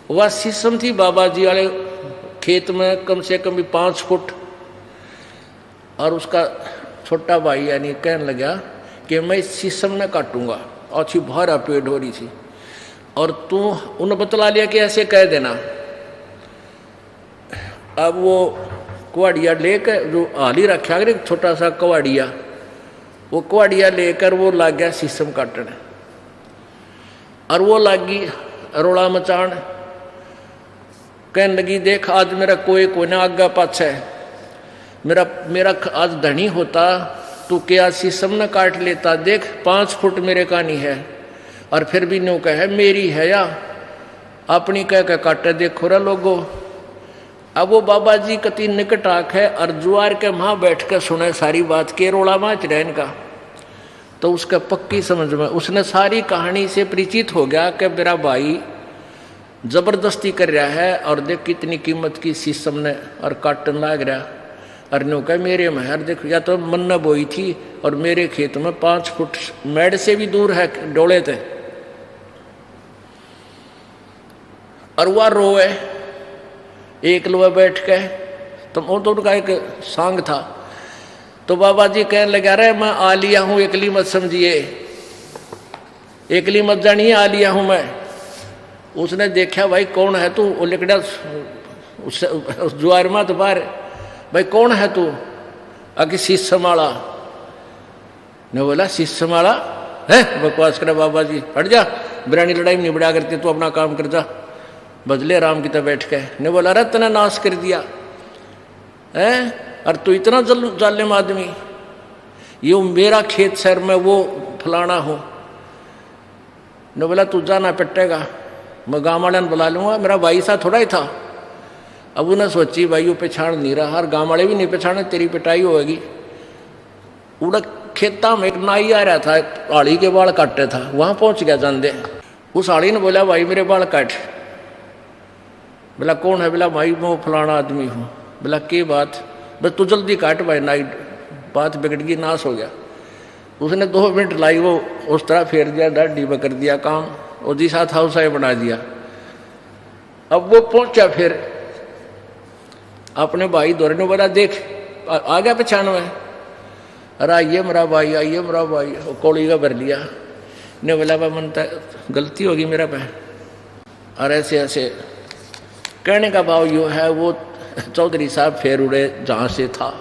वह शीशम थी बाबा जी वाले खेत में कम से कम भी 5 फुट। और उसका छोटा भाई यानी कहने लगा कि मैं इस शीशम ने काटूंगा। अच्छी भारा पेड़ हो रही थी और तू उन्हें बतला लिया कि ऐसे कह देना। अब वो कुआड़िया लेकर जो हाली रखा गया छोटा सा कुआड़िया, वो कुआड़िया लेकर वो लग गया शीशम काटने। और वो लगी रोड़ा मचान, कहने लगी देख आज मेरा कोई ना आगा पाछा है, मेरा आज धनी होता तू क्या शीशम न काट लेता। देख 5 फुट मेरे कानी है और फिर भी न्यू कहे मेरी है या अपनी कह के काटे देखो रे लोगो। अब वो बाबा जी कति निकट आंख है और जुआर के वहां बैठ कर सुने सारी बात के रोड़ा माच रहन का। तो उसका पक्की समझ में उसने सारी कहानी से परिचित हो गया कि मेरा भाई जबरदस्ती कर रहा है और देख कितनी कीमत की शीशम ने और काटन लाग रहा। और न्यू कह मेरे में हर देख या तो मन्ना बोई थी और मेरे खेत में 5 फुट मेड़ से भी दूर है डोले थे। और वह रोए एक लोहे बैठ के, तो वो तो उनका एक सांग था। तो बाबा जी कहने लगा रहे मैं आ लिया हूं, एकली मत समझिए, एकली मत जानिए, आ लिया हूं मैं। उसने देखा भाई कौन है तू, वो लिकड़ा उस जुआर में तो बाहर, भाई कौन है तू? आगे शीशमाला ने बोला शीशमाला है, बकवास करे बाबा जी, हट जा, बिरानी लड़ाई में नहीं बढ़ा करती, तू अपना काम कर जा। बदले राम की तरह बैठ के ने बोला अरे तने नाश कर दिया है, और तू इतना जालिम आदमी, ये मेरा खेत शहर में वो फलाना हो। ने बोला तू जाना पिटेगा, मैं गाँव वाले बुला लूंगा, मेरा भाई सा थोड़ा ही था। अब उन्हें सोची भाई वो पहचान नहीं रहा, हर गाँव वाले भी नहीं पहचाने, तेरी पिटाई होगी। उड़ा खेता में एक नाई आ रहा था, आड़ी के बाल काटते था, वहां पहुंच गया जानदे। उस आड़ी ने बोला भाई मेरे बाल काट। बोला कौन है? बोला भाई मैं फलाना आदमी हूँ। बोला की बात? बस तू जल्दी काट भाई, नाई बात बिगड़ गई, नाश हो गया। उसने 2 मिनट लाई, वो उस तरह फेर दिया, डाढ़ी में कर दिया काम, और जी साथ हाउस बना दिया। अब वो पहुंचा फिर अपने भाई दौरे ने बोला देख आ गया पहचान में, अरे आइए मेरा भाई, आइए मेरा भाई, कोड़ी का भर लिया। ने बोला भाई मन गलती होगी मेरा पे। और ऐसे ऐसे कहने का भाव यो है, वो चौधरी साहब फेर उड़े जहाँ से था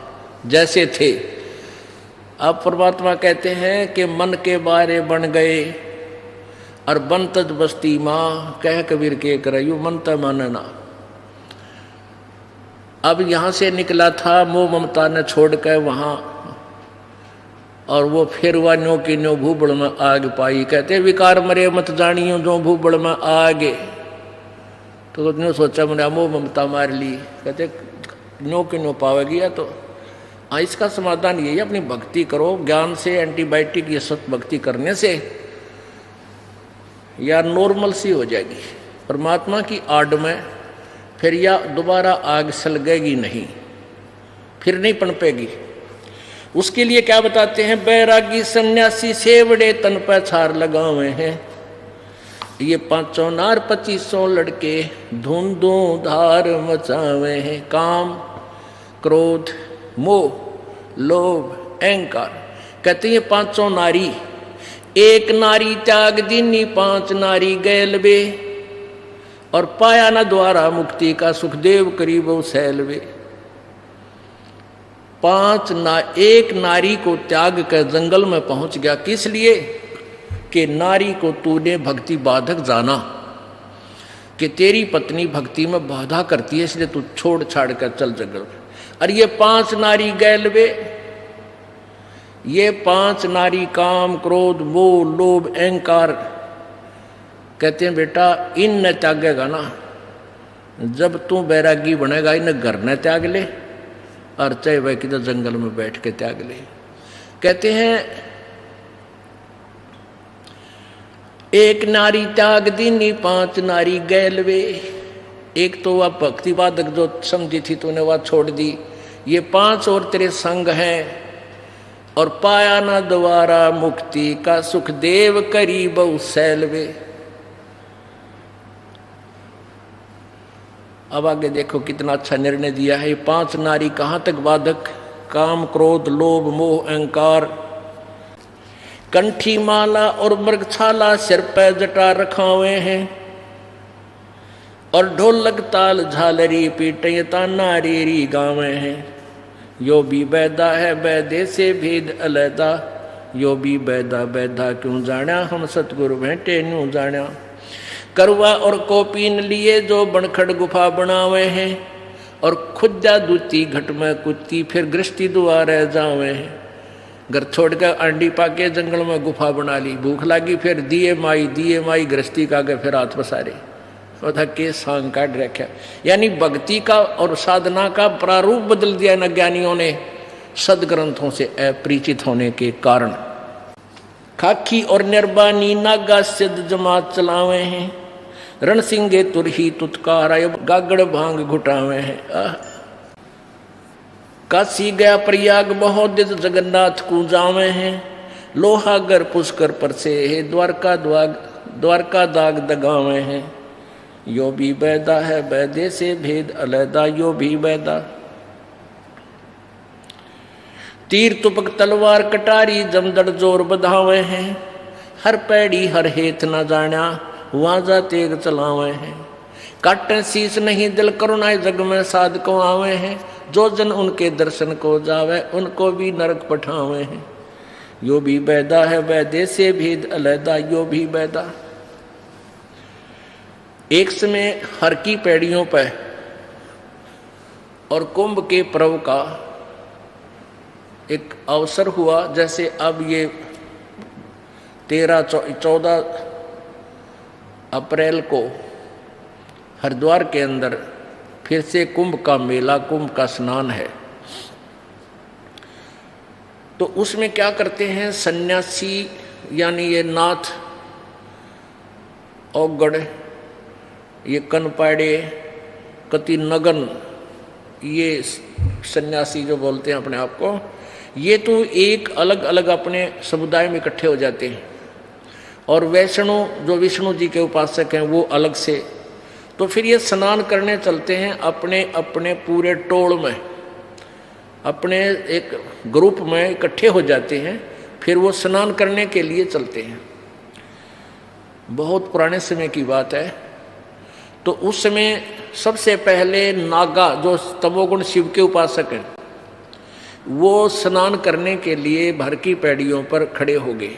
जैसे थे। अब परमात्मा कहते हैं कि मन के बारे बन गए और बनतज बस्ती माँ, कह कबीर के करयू मन त मानना। अब यहाँ से निकला था मोह ममता ने छोड़ कर वहाँ, और वो फिर हुआ न्यो की न्यो भूबड़ में आग पाई। कहते विकार मरे मत जानियो जो भूबड़ में आगे। तो न्यो सोचा मैंने मोह ममता मार ली, कहते न्यो की न्यो पावेगी। या तो इसका समाधान यही है, अपनी भक्ति करो ज्ञान से, एंटीबायोटिक ये सत भक्ति करने से या नॉर्मल सी हो जाएगी परमात्मा की आड़ में। फिर या दोबारा आग सलगेगी नहीं, फिर नहीं पनपेगी। उसके लिए क्या बताते हैं, बैरागी सन्यासी सेवड़े तन पर छार लगावे हैं, ये 500 नार 2500 लड़के धुंधों धार मचावे हैं। काम क्रोध मोह लोभ अहंकार, कहते हैं 500 नारी, एक नारी त्याग दीनी 5 नारी गैलवे, और पाया न द्वारा मुक्ति का सुखदेव करीबो सैलवे। एक नारी को त्याग कर जंगल में पहुंच गया, किस लिए? कि नारी को तूने भक्ति बाधक जाना, कि तेरी पत्नी भक्ति में बाधा करती है, इसलिए तू छोड़ छाड़ कर चल जंगल में। और ये 5 नारी गैलवे, ये 5 नारी काम क्रोध मोह लोभ अहंकार, कहते हैं बेटा इन न त्यागेगा ना, जब तू बैरागी बनेगा इन घर न त्याग ले, और चाहे वह किधर जंगल में बैठ के त्याग ले। कहते हैं एक नारी त्याग दीनी 5 नारी गैलवे, एक तो वह भक्तिवादक जो समझी थी तूने वह छोड़ दी, ये 5 और तेरे संग हैं, और पाया ना दोबारा मुक्ति का सुख देव करी बहु सैलवे। अब आगे देखो कितना अच्छा निर्णय दिया है। 5 नारी कहाँ तक बाधक? काम, क्रोध, लोभ, मोह, अहंकार, कंठी माला और मृगछाला सिर पे जटा रखावे हैं, और ढोलक ताल झालरी पीटे ताना रेरी गावे हैं। यो भी बैदा है बैदे से भेद अलैदा, यो भी बैदा बैदा क्यों जाना, हम सतगुरु भेंटे न्यू जाना। करवा और कोपीन लिए जो बनखड़ गुफा बनावे हैं, और खुदा दूती घट में कुत्ती फिर गृष्टि दुआरे जावे हैं। घर छोड़ कर अंडी पाके जंगल में गुफा बना ली, भूख लगी फिर दिए माई गृहस्थी का गए फिर हाथ पसारे। था के सांग काट रखा, यानी भक्ति का और साधना का प्रारूप बदल दिया न ज्ञानियों ने सदग्रंथों से अपरिचित होने के कारण। खाकी और निर्बानी नागा सिद्ध जमात चलावे हैं, रणसिंगे तुरही तुतकार गागड़ भांग घुटावे हैं। काशी गया प्रयाग बहुत दित जगन्नाथ को जावे हैं, लोहागर पुष्कर पर से है द्वारका दाग दगावे हैं। यो भी बैदा है बैदे से भेद अलैदा, यो भी बैदा। तीर तुपक तलवार कटारी जमदड़ जोर बधावे हैं, हर पैड़ी हर हेत न जाना वाजा तेग चलावे हैं। काटन शीस नहीं दिल करुणाए जग में साध को आवे हैं, जो जन उनके दर्शन को जावे उनको भी नरक पठावे हैं। यो भी बैदा है बैदे से भेद अलैदा, यो भी बैदा। एक समय हर की पैड़ियों पर और कुंभ के पर्व का एक अवसर हुआ। जैसे अब ये 13-14 अप्रैल को हरिद्वार के अंदर फिर से कुंभ का मेला, कुंभ का स्नान है। तो उसमें क्या करते हैं सन्यासी, यानी ये नाथ औगड़, ये कनपाड़े, कति नगन, ये सन्यासी जो बोलते हैं अपने आप को, ये तो एक अलग अलग अपने समुदाय में इकट्ठे हो जाते हैं। और वैष्णव जो विष्णु जी के उपासक हैं वो अलग से। तो फिर ये स्नान करने चलते हैं अपने अपने पूरे टोल में, अपने एक ग्रुप में इकट्ठे हो जाते हैं, फिर वो स्नान करने के लिए चलते हैं। बहुत पुराने समय की बात है। तो उस समय सबसे पहले नागा जो तमोगुण शिव के उपासक हैं वो स्नान करने के लिए भर की पैड़ियों पर खड़े हो गए।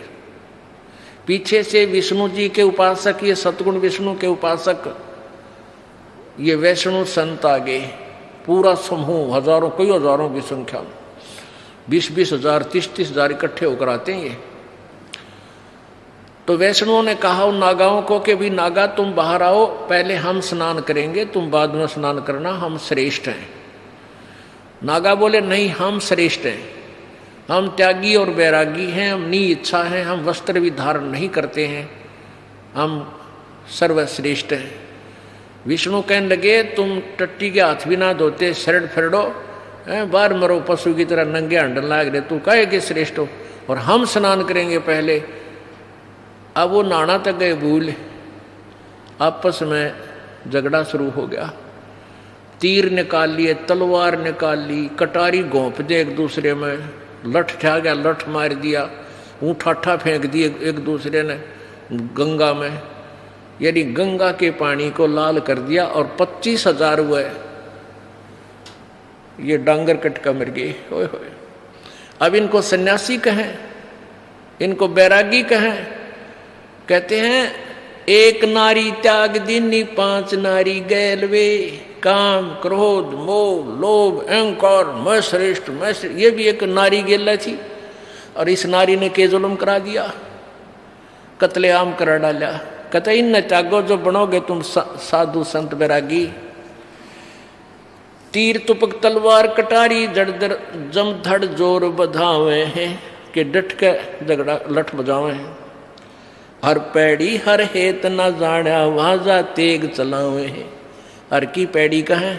पीछे से विष्णु जी के उपासक, ये सतगुण विष्णु के उपासक, ये वैष्णव संत आ गए। पूरा समूह, हजारों, कई हजारों की संख्या में, 20-20 हजार, 30-30 हजार इकट्ठे होकर आते हैं ये। तो वैष्णवों ने कहा उन नागाओं को कि भी नागा तुम बाहर आओ, पहले हम स्नान करेंगे, तुम बाद में स्नान करना, हम श्रेष्ठ हैं। नागा बोले नहीं, हम श्रेष्ठ हैं, हम त्यागी और बैरागी हैं, हम नी इच्छा हैं, हम वस्त्र भी धारण नहीं करते हैं, हम सर्वश्रेष्ठ हैं। विष्णु कहने लगे तुम टट्टी के हाथ भी ना धोते, शरण फिरडो, बाहर मरो पशु की तरह नंगे हंडन लाग रहे, तू कहे कि श्रेष्ठ हो, और हम स्नान करेंगे पहले। अब वो नहाना तक गए भूल, आपस में झगड़ा शुरू हो गया। तीर निकाल लिए, तलवार निकाल ली, कटारी घोंप दे एक दूसरे में, लठ ठा गया, लठ मार दिया, ऊँठाठा फेंक दिए एक दूसरे ने गंगा में, यानी गंगा के पानी को लाल कर दिया। और 25,000 हुए, ये डांगर कटका मर गए। होए होए। अब इनको सन्यासी कहें, इनको बैरागी कहें? कहते हैं एक नारी त्याग दीनी 5 नारी गैल वे, काम, क्रोध, मोह, लोभ, अहंकार, मैं श्रेष्ठ, मैं श्रेष्ठ। ये भी एक नारी गेला थी, और इस नारी ने के जुल्म करा दिया, कत्लेआम करा डाला। कहते इन त्यागो जो बनोगे तुम साधु संत बैरागी। तीर तुपक तलवार कटारी जड़दर जमधड़ जोर बधावे हैं, कि डट के झगड़ा लठ बजावे हैं। हर पैड़ी हर हेत न जाना वाजा तेग चलावे हैं। हर की पैड़ी का है,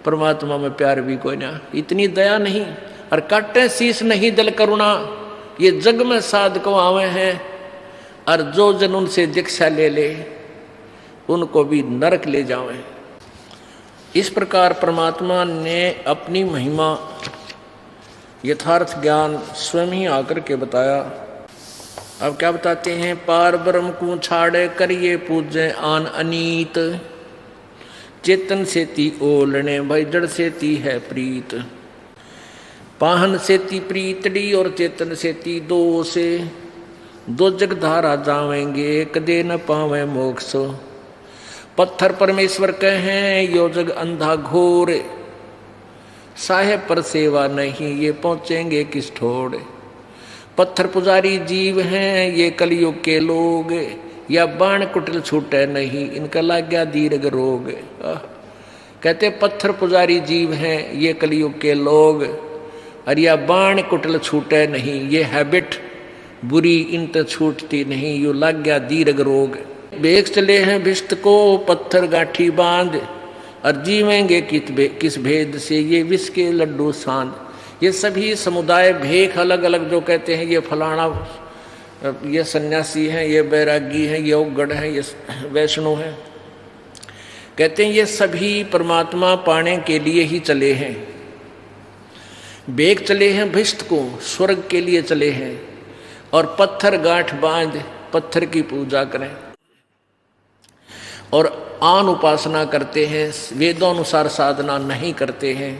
परमात्मा में प्यार भी कोई ना, इतनी दया नहीं। और काटे शीश नहीं दिल करुणा, ये जग में साध को आवे हैं, और जो जन उनसे दीक्षा ले ले उनको भी नरक ले जावे। इस प्रकार परमात्मा ने अपनी महिमा यथार्थ ज्ञान स्वयं ही आकर के बताया। अब क्या बताते हैं, पार ब्रह्म को छाड़े करिए पूजे आन अनीत, चेतन से ती ओलने भाई जड़ से ती है प्रीत, पाहन से ती प्रीतड़ी और चेतन से ती दो से, दो जग धारा जावेंगे कदे न पावे मोक्ष, पत्थर परमेश्वर कहें यो जग अंधा घोर, साहेब पर सेवा नहीं ये पहुंचेंगे किस ठोड़, पत्थर पुजारी जीव हैं ये कलयुग के लोग, या बाण कुटिल छूटे नहीं इनका लग गया दीर्घ रोग। कहते पत्थर पुजारी जीव हैं ये कलयुग के लोग, और या बाण कुटिल छूटे नहीं, ये हैबिट बुरी इन तो छूटती नहीं, यो लग गया दीर्घ रोग। बेग चले हैं भिष्ट को पत्थर गाठी बांध, और जीवेंगे किस भेद से ये विष के लड्डू सांध। ये सभी समुदाय भेख अलग अलग जो कहते हैं ये फलाना, ये सन्यासी हैं, ये बैरागी हैं, ये उग्गड़ हैं, ये वैष्णव हैं, कहते हैं ये सभी परमात्मा पाने के लिए ही चले हैं। बेग चले हैं भिष्ट को, स्वर्ग के लिए चले हैं, और पत्थर गांठ बांध पत्थर की पूजा करें, और आन उपासना करते हैं, वेदोनुसार साधना नहीं करते हैं।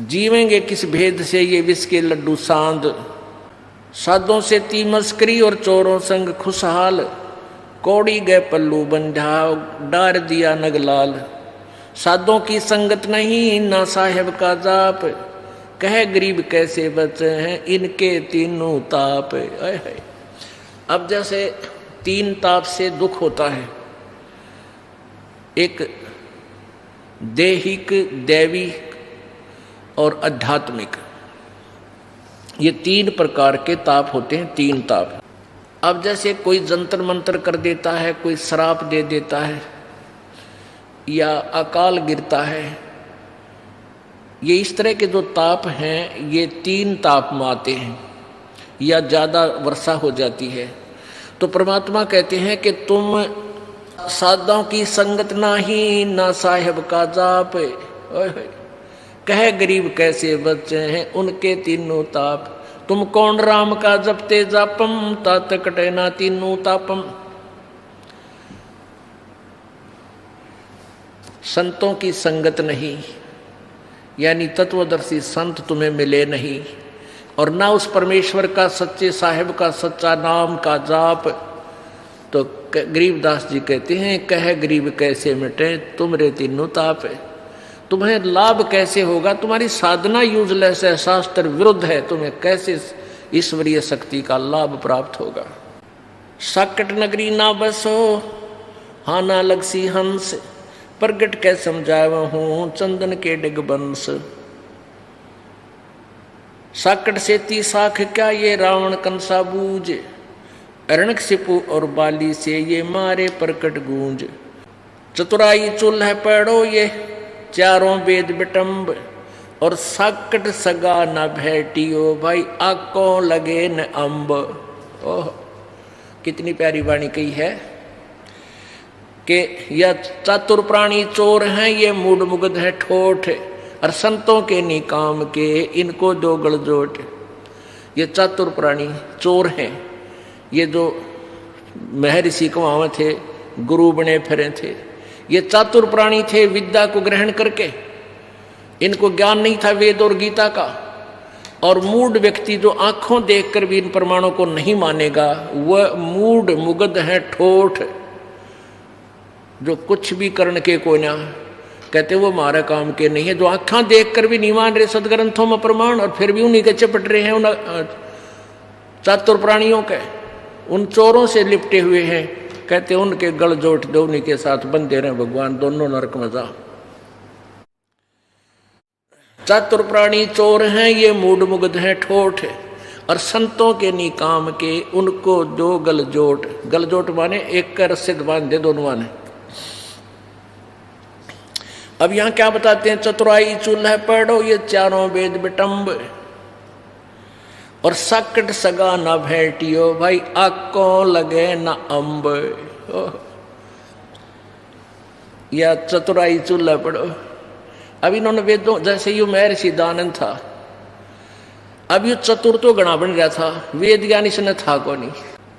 जीवेंगे किस भेद से ये विष के लड्डू सांद, साधों से ती मस्करी और चोरों संग खुशहाल, कौड़ी गए पल्लू बंधा डार दिया नगलाल, साधों की संगत नहीं ना साहेब का जाप, कहे गरीब कैसे बचे हैं इनके तीनों ताप। अब जैसे तीन ताप से दुख होता है, एक देहिक, दैविक और आध्यात्मिक, ये तीन प्रकार के ताप होते हैं, तीन ताप। अब जैसे कोई जंतर मंतर कर देता है, कोई श्राप दे देता है, या अकाल गिरता है, ये इस तरह के जो ताप हैं ये तीन ताप में आते हैं, या ज़्यादा वर्षा हो जाती है। तो परमात्मा कहते हैं कि तुम साधुओं की संगत नाही ना साहेब का जाप, कहे गरीब कैसे बचे हैं उनके तीनों ताप, तुम कौन राम का जपते जापम तात कटे ना तीनों तापम। संतों की संगत नहीं, यानी तत्वदर्शी संत तुम्हें मिले नहीं, और ना उस परमेश्वर का सच्चे साहिब का सच्चा नाम का जाप। तो गरीबदास जी कहते हैं कह गरीब कैसे मिटे तुमरे तीनों ताप, तुम्हें लाभ कैसे होगा, तुम्हारी साधना यूजलेस है, शास्त्र विरुद्ध है, तुम्हें कैसे ईश्वरीय शक्ति का लाभ प्राप्त होगा। साकट नगरी ना बसो हाँ ना लगसी हंस, प्रगट के समझावा हूं चंदन के डिगबंस। साकट से ती साख क्या ये रावण कंसा बूझ, अरणक सिपु और बाली से ये मारे प्रकट गूंज। चतुराई चूल्ह पैड़ो ये चारों वेद बिटम्ब, और साकट सगा न भेटियो भाई आकों लगे न अम्ब। ओह कितनी प्यारी वाणी कही है कि यह चातुर प्राणी चोर हैं ये मूड मुग्ध है ठोठ, और संतों के निकाम के इनको दो गलजोट। ये चातुर प्राणी चोर हैं, ये जो महर्षि कुमाव थे, गुरु बने फिरे थे, ये चातुर प्राणी थे विद्या को ग्रहण करके, इनको ज्ञान नहीं था वेद और गीता का। और मूढ़ व्यक्ति जो आंखों देखकर भी इन प्रमाणों को नहीं मानेगा, वह मूढ़ मुग्ध है ठोठ, जो कुछ भी करने के को ना कहते वो हमारे काम के नहीं है, जो आंखें देखकर भी नहीं मान रहे सदग्रंथों में प्रमाण, और फिर भी उन्हीं के चपट रहे हैं, उन चातुर प्राणियों के, उन चोरों से लिपटे हुए हैं। कहते उनके गल जोट दो, उन्हीं के साथ बंदे रहे भगवान, दोनों नरक में जा। चातुर प्राणी चोर हैं ये मूढ़ मुग्ध हैं ठोठ, और संतों के निकाम के उनको दो गलजोट। गलजोट माने एक कर सिद्ध बांध दे दोनों माने। अब यहां क्या बताते हैं, चतुराई चूल्हे पढ़ो ये चारों वेद बिटम्ब, और सकट सगा न भेटियो भाई आको लगे न अम्ब। या चतुराई चूल्हा पढ़ो। अब इन्होंने वेदों, जैसे यू महर्षि दानंद था, अब यू चतुर तो गणा बन गया था, वेद ज्ञान इसने था को नहीं।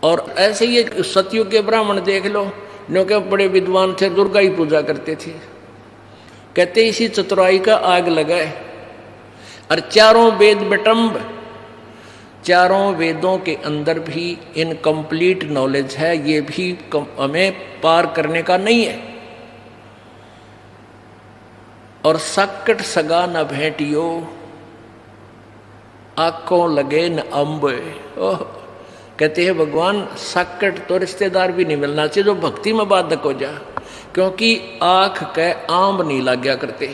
और ऐसे ही सतयुग के ब्राह्मण देख लो, जो के बड़े विद्वान थे, दुर्गा ही पूजा करते थे। कहते इसी चतुराई का आग लगाए। और चारों वेद बिटम्ब, चारों वेदों के अंदर भी इनकम्प्लीट नॉलेज है, ये भी हमें पार करने का नहीं है। और सकट सगा न भेटियो आंखों लगे न अम्ब। ओह, कहते हैं भगवान सकट तो रिश्तेदार भी नहीं मिलना चाहिए जो भक्ति में बाधक हो जा, क्योंकि आंख के आंब नहीं लग गया करते।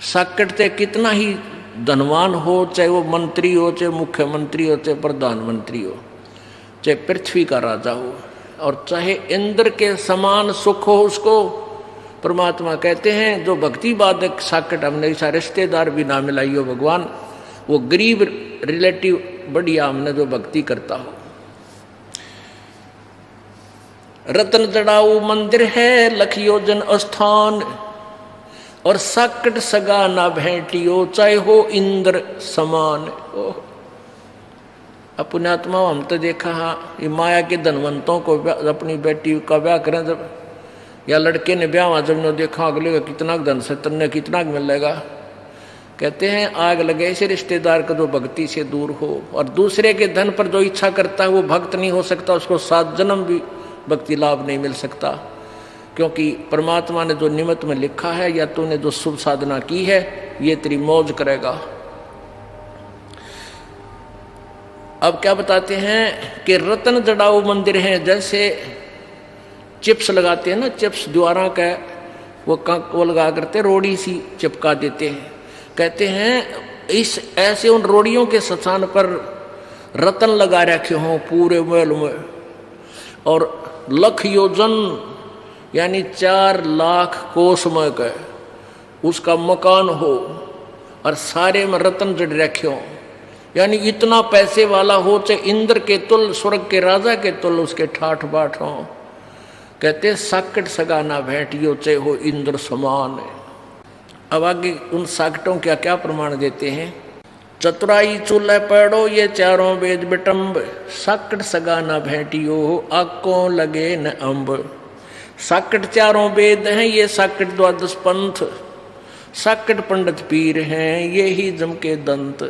सकट ते कितना ही धनवान हो, चाहे वो मंत्री हो, चाहे मुख्यमंत्री हो, चाहे प्रधानमंत्री हो, चाहे पृथ्वी का राजा हो, और चाहे इंद्र के समान सुख हो उसको, परमात्मा कहते हैं जो भक्ति बाधक साकट हमने ऐसा रिश्तेदार भी ना मिलाइयो भगवान, वो गरीब रिलेटिव बढ़िया हमने जो भक्ति करता हो। रत्न जड़ाऊ मंदिर है लखियो जन स्थान, और सकट सगा ना भेटियो चाहे हो इंद्र समान। पुण्यात्मा हम तो देखा, हाँ ये माया के धनवंतों को अपनी बेटी का ब्याह करें जब, या लड़के ने ब्याह जब ने देखा अगले का कितना धन से तन्ने कितना मिलेगा। कहते हैं आग लगे ऐसे रिश्तेदार का जो भक्ति से दूर हो, और दूसरे के धन पर जो इच्छा करता है वो भक्त नहीं हो सकता, उसको 7 जन्म भी भक्ति लाभ नहीं मिल सकता, क्योंकि परमात्मा ने जो निमित्त में लिखा है या तूने जो शुभ साधना की है ये तेरी मौज करेगा। अब क्या बताते हैं कि रत्न जड़ाऊ मंदिर हैं, जैसे चिप्स लगाते हैं ना, चिप्स द्वारा का वो लगा करते रोड़ी सी चिपका देते हैं। कहते हैं इस ऐसे उन रोड़ियों के स्थान पर रतन लगा रखे हों पूरे महल में, और लख योजन यानी 4 लाख कोसमय का उसका मकान हो, और सारे में रतन जड़ रखे हों, यानी इतना पैसे वाला हो, चाहे इंद्र के तुल स्वर्ग के राजा के तुल उसके ठाठ बाट हों। कहते साकट सगा ना भेटियो चाहे हो इंद्र समान। अब आगे उन साकटों क्या क्या प्रमाण देते हैं। चतुराई चूल्हे पढ़ो ये चारों वेद बिटम्ब, साकट सगा ना भेटियो आंखों लगे न अम्ब। साकट चारों वेद हैं ये साकट द्वादश पंथ, साकट पंडित पीर हैं ये ही जम के दंत।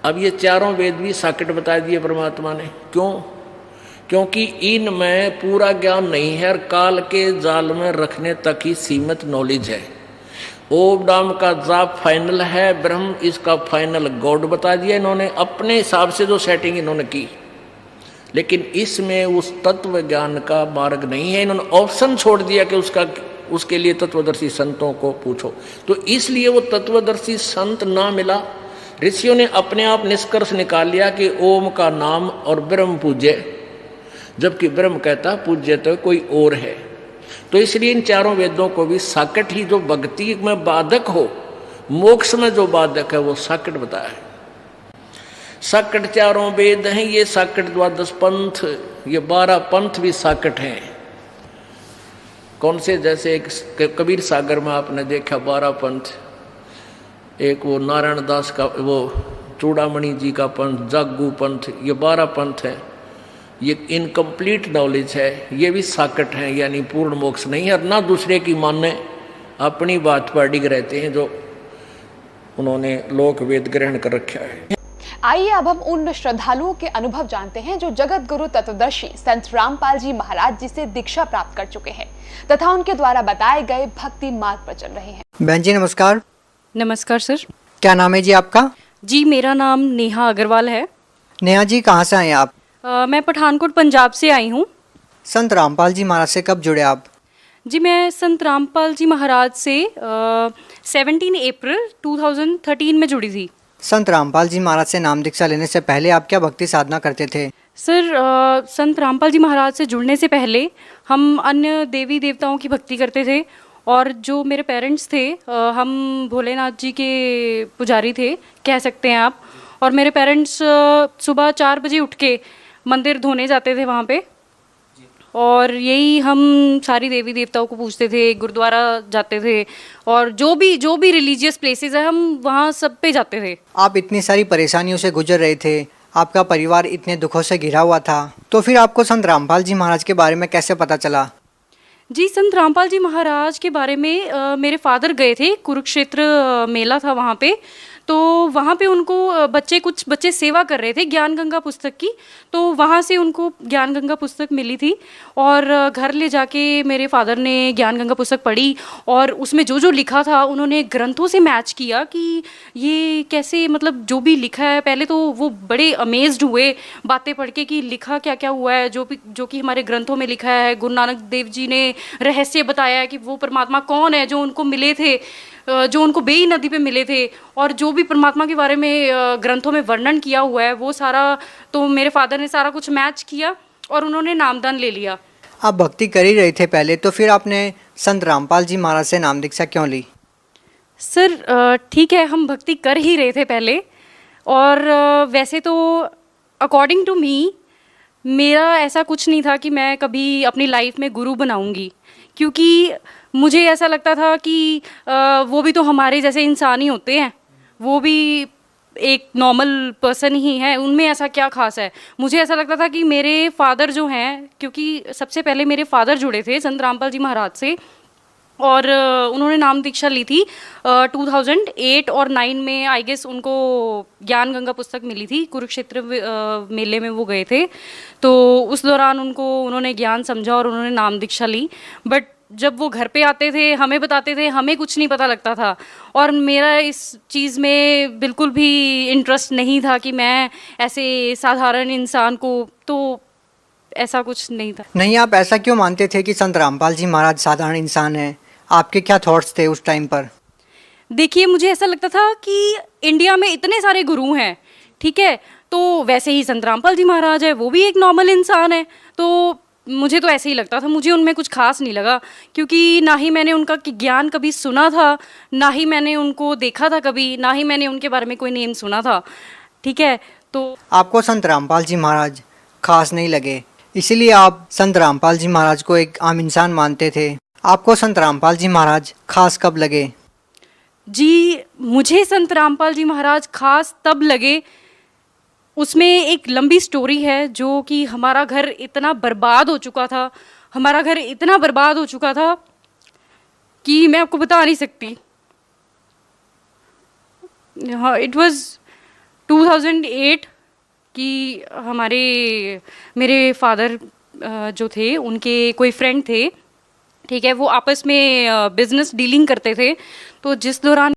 अब ये चारों वेद भी साकट बता दिए परमात्मा ने। क्यों? क्योंकि इनमें पूरा ज्ञान नहीं है और काल के जाल में रखने तक ही सीमित नॉलेज है। ओम डाम का जाप फाइनल है, ब्रह्म इसका फाइनल गॉड बता दिया इन्होंने, अपने हिसाब से जो सेटिंग इन्होंने की, लेकिन इसमें उस तत्व ज्ञान का मार्ग नहीं है। इन्होंने ऑप्शन छोड़ दिया कि उसके लिए तत्वदर्शी संतों को पूछो, तो इसलिए वो तत्वदर्शी संत ना मिला। ऋषियों ने अपने आप निष्कर्ष निकाल लिया कि ओम का नाम और ब्रह्म पूज्य, जबकि ब्रह्म कहता पूज्य तो कोई और है। तो इसलिए इन चारों वेदों को भी साकट ही, जो भक्ति में बाधक हो, मोक्ष में जो बाधक है वो साकट बताया है। साकट चारों वेद हैं ये साकट द्वादश पंथ, ये 12 पंथ भी साकट हैं। कौन से? जैसे एक कबीर सागर में आपने देखा 12 पंथ, एक वो नारायण दास का, वो चूड़ामणि जी का पंथ, जागू पंथ, ये 12 पंथ हैं। ये इनकम्प्लीट नॉलेज है, ये भी साकट हैं, यानी पूर्ण मोक्ष नहीं है। और ना दूसरे की मानने, अपनी बात पर अडिग रहते हैं जो उन्होंने लोक वेद ग्रहण कर रखा है। आइए अब हम उन श्रद्धालुओं के अनुभव जानते हैं जो जगत गुरु तत्वदर्शी संत रामपाल जी महाराज जी से दीक्षा प्राप्त कर चुके हैं तथा उनके द्वारा बताए गए भक्ति मार्ग पर चल रहे हैं। बहन जी नमस्कार। नमस्कार सर। क्या नाम है जी आपका? जी मेरा नाम नेहा अग्रवाल है। नेहा जी कहाँ से आए आप? मैं पठानकोट पंजाब से आई हूँ। संत रामपाल जी महाराज से कब जुड़े आप? जी मैं संत रामपाल जी महाराज से 17 अप्रैल 2013 में जुड़ी थी। संत रामपाल जी महाराज से नाम दीक्षा लेने से पहले आप क्या भक्ति साधना करते थे? सर संत रामपाल जी महाराज से जुड़ने से पहले हम अन्य देवी देवताओं की भक्ति करते थे। और जो मेरे पेरेंट्स थे हम भोलेनाथ जी के पुजारी थे, कह सकते हैं आप। और मेरे पेरेंट्स सुबह 4 बजे उठ के मंदिर धोने जाते थे वहाँ पे, और यही हम सारी देवी देवताओं को पूछते थे, गुरुद्वारा जाते थे, और जो भी रिलीजियस प्लेसेस है हम वहाँ सब पे जाते थे। आप इतनी सारी परेशानियों से गुजर रहे थे, आपका परिवार इतने दुखों से घिरा हुआ था, तो फिर आपको संत रामपाल जी महाराज के बारे में कैसे पता चला? जी, संत रामपाल जी महाराज के बारे में मेरे फादर गए थे, कुरुक्षेत्र मेला था वहाँ पे। तो वहाँ पे उनको कुछ बच्चे सेवा कर रहे थे ज्ञान गंगा पुस्तक की, तो वहाँ से उनको ज्ञान गंगा पुस्तक मिली थी। और घर ले जाके मेरे फादर ने ज्ञान गंगा पुस्तक पढ़ी, और उसमें जो जो लिखा था उन्होंने ग्रंथों से मैच किया कि ये कैसे, मतलब जो भी लिखा है, पहले तो वो बड़े अमेज्ड हुए बातें पढ़ के कि लिखा क्या क्या हुआ है, जो कि हमारे ग्रंथों में लिखा है। गुरु नानक देव जी ने रहस्य बताया है कि वो परमात्मा कौन है जो उनको मिले थे, जो उनको बेई नदी पे मिले थे, और जो भी परमात्मा के बारे में ग्रंथों में वर्णन किया हुआ है वो सारा, तो मेरे फादर ने सारा कुछ मैच किया और उन्होंने नामदान ले लिया। आप भक्ति कर ही रहे थे पहले, तो फिर आपने संत रामपाल जी महाराज से नाम दीक्षा क्यों ली? सर ठीक है, हम भक्ति कर ही रहे थे पहले, और वैसे तो अकॉर्डिंग टू मी मेरा ऐसा कुछ नहीं था कि मैं कभी अपनी लाइफ में गुरु बनाऊंगी, क्योंकि मुझे ऐसा लगता था कि वो भी तो हमारे जैसे इंसान ही होते हैं, वो भी एक नॉर्मल पर्सन ही है, उनमें ऐसा क्या खास है। मुझे ऐसा लगता था कि मेरे फादर जो हैं, क्योंकि सबसे पहले मेरे फादर जुड़े थे संत रामपाल जी महाराज से, और उन्होंने नाम दीक्षा ली थी 2008 और 9 में, आई गेस उनको ज्ञान गंगा पुस्तक मिली थी, कुरुक्षेत्र मेले में वो गए थे। तो उस दौरान उन्होंने ज्ञान समझा और उन्होंने नाम दीक्षा ली। बट जब वो घर पे आते थे, हमें बताते थे, हमें कुछ नहीं पता लगता था, और मेरा इस चीज़ में बिल्कुल भी इंटरेस्ट नहीं था कि मैं ऐसे साधारण इंसान को, तो ऐसा कुछ नहीं था। नहीं, आप ऐसा क्यों मानते थे कि संत रामपाल जी महाराज साधारण इंसान हैं? आपके क्या थॉट्स थे उस टाइम पर? देखिए, मुझे ऐसा लगता था कि इंडिया में इतने सारे गुरु हैं, ठीक है, तो वैसे ही संत रामपाल जी महाराज है, वो भी एक नॉर्मल इंसान है। तो मुझे तो ऐसे ही लगता था, मुझे उनमें कुछ खास नहीं लगा, क्योंकि ना ही मैंने उनका ज्ञान कभी सुना था, ना ही मैंने उनको देखा था कभी, ना ही मैंने उनके बारे में कोई नेम सुना था, ठीक है। तो आपको संत रामपाल जी महाराज खास नहीं लगे, इसीलिए आप संत रामपाल जी महाराज को एक आम इंसान मानते थे। आपको संत रामपाल जी महाराज खास कब लगे? जी, मुझे संत रामपाल जी महाराज खास तब लगे, उसमें एक लंबी स्टोरी है, जो कि हमारा घर इतना बर्बाद हो चुका था, हमारा घर इतना बर्बाद हो चुका था कि मैं आपको बता नहीं सकती। हाँ, इट वाज 2008 कि मेरे फादर जो थे, उनके कोई फ्रेंड थे, ठीक है, वो आपस में बिजनेस डीलिंग करते थे। तो जिस दौरान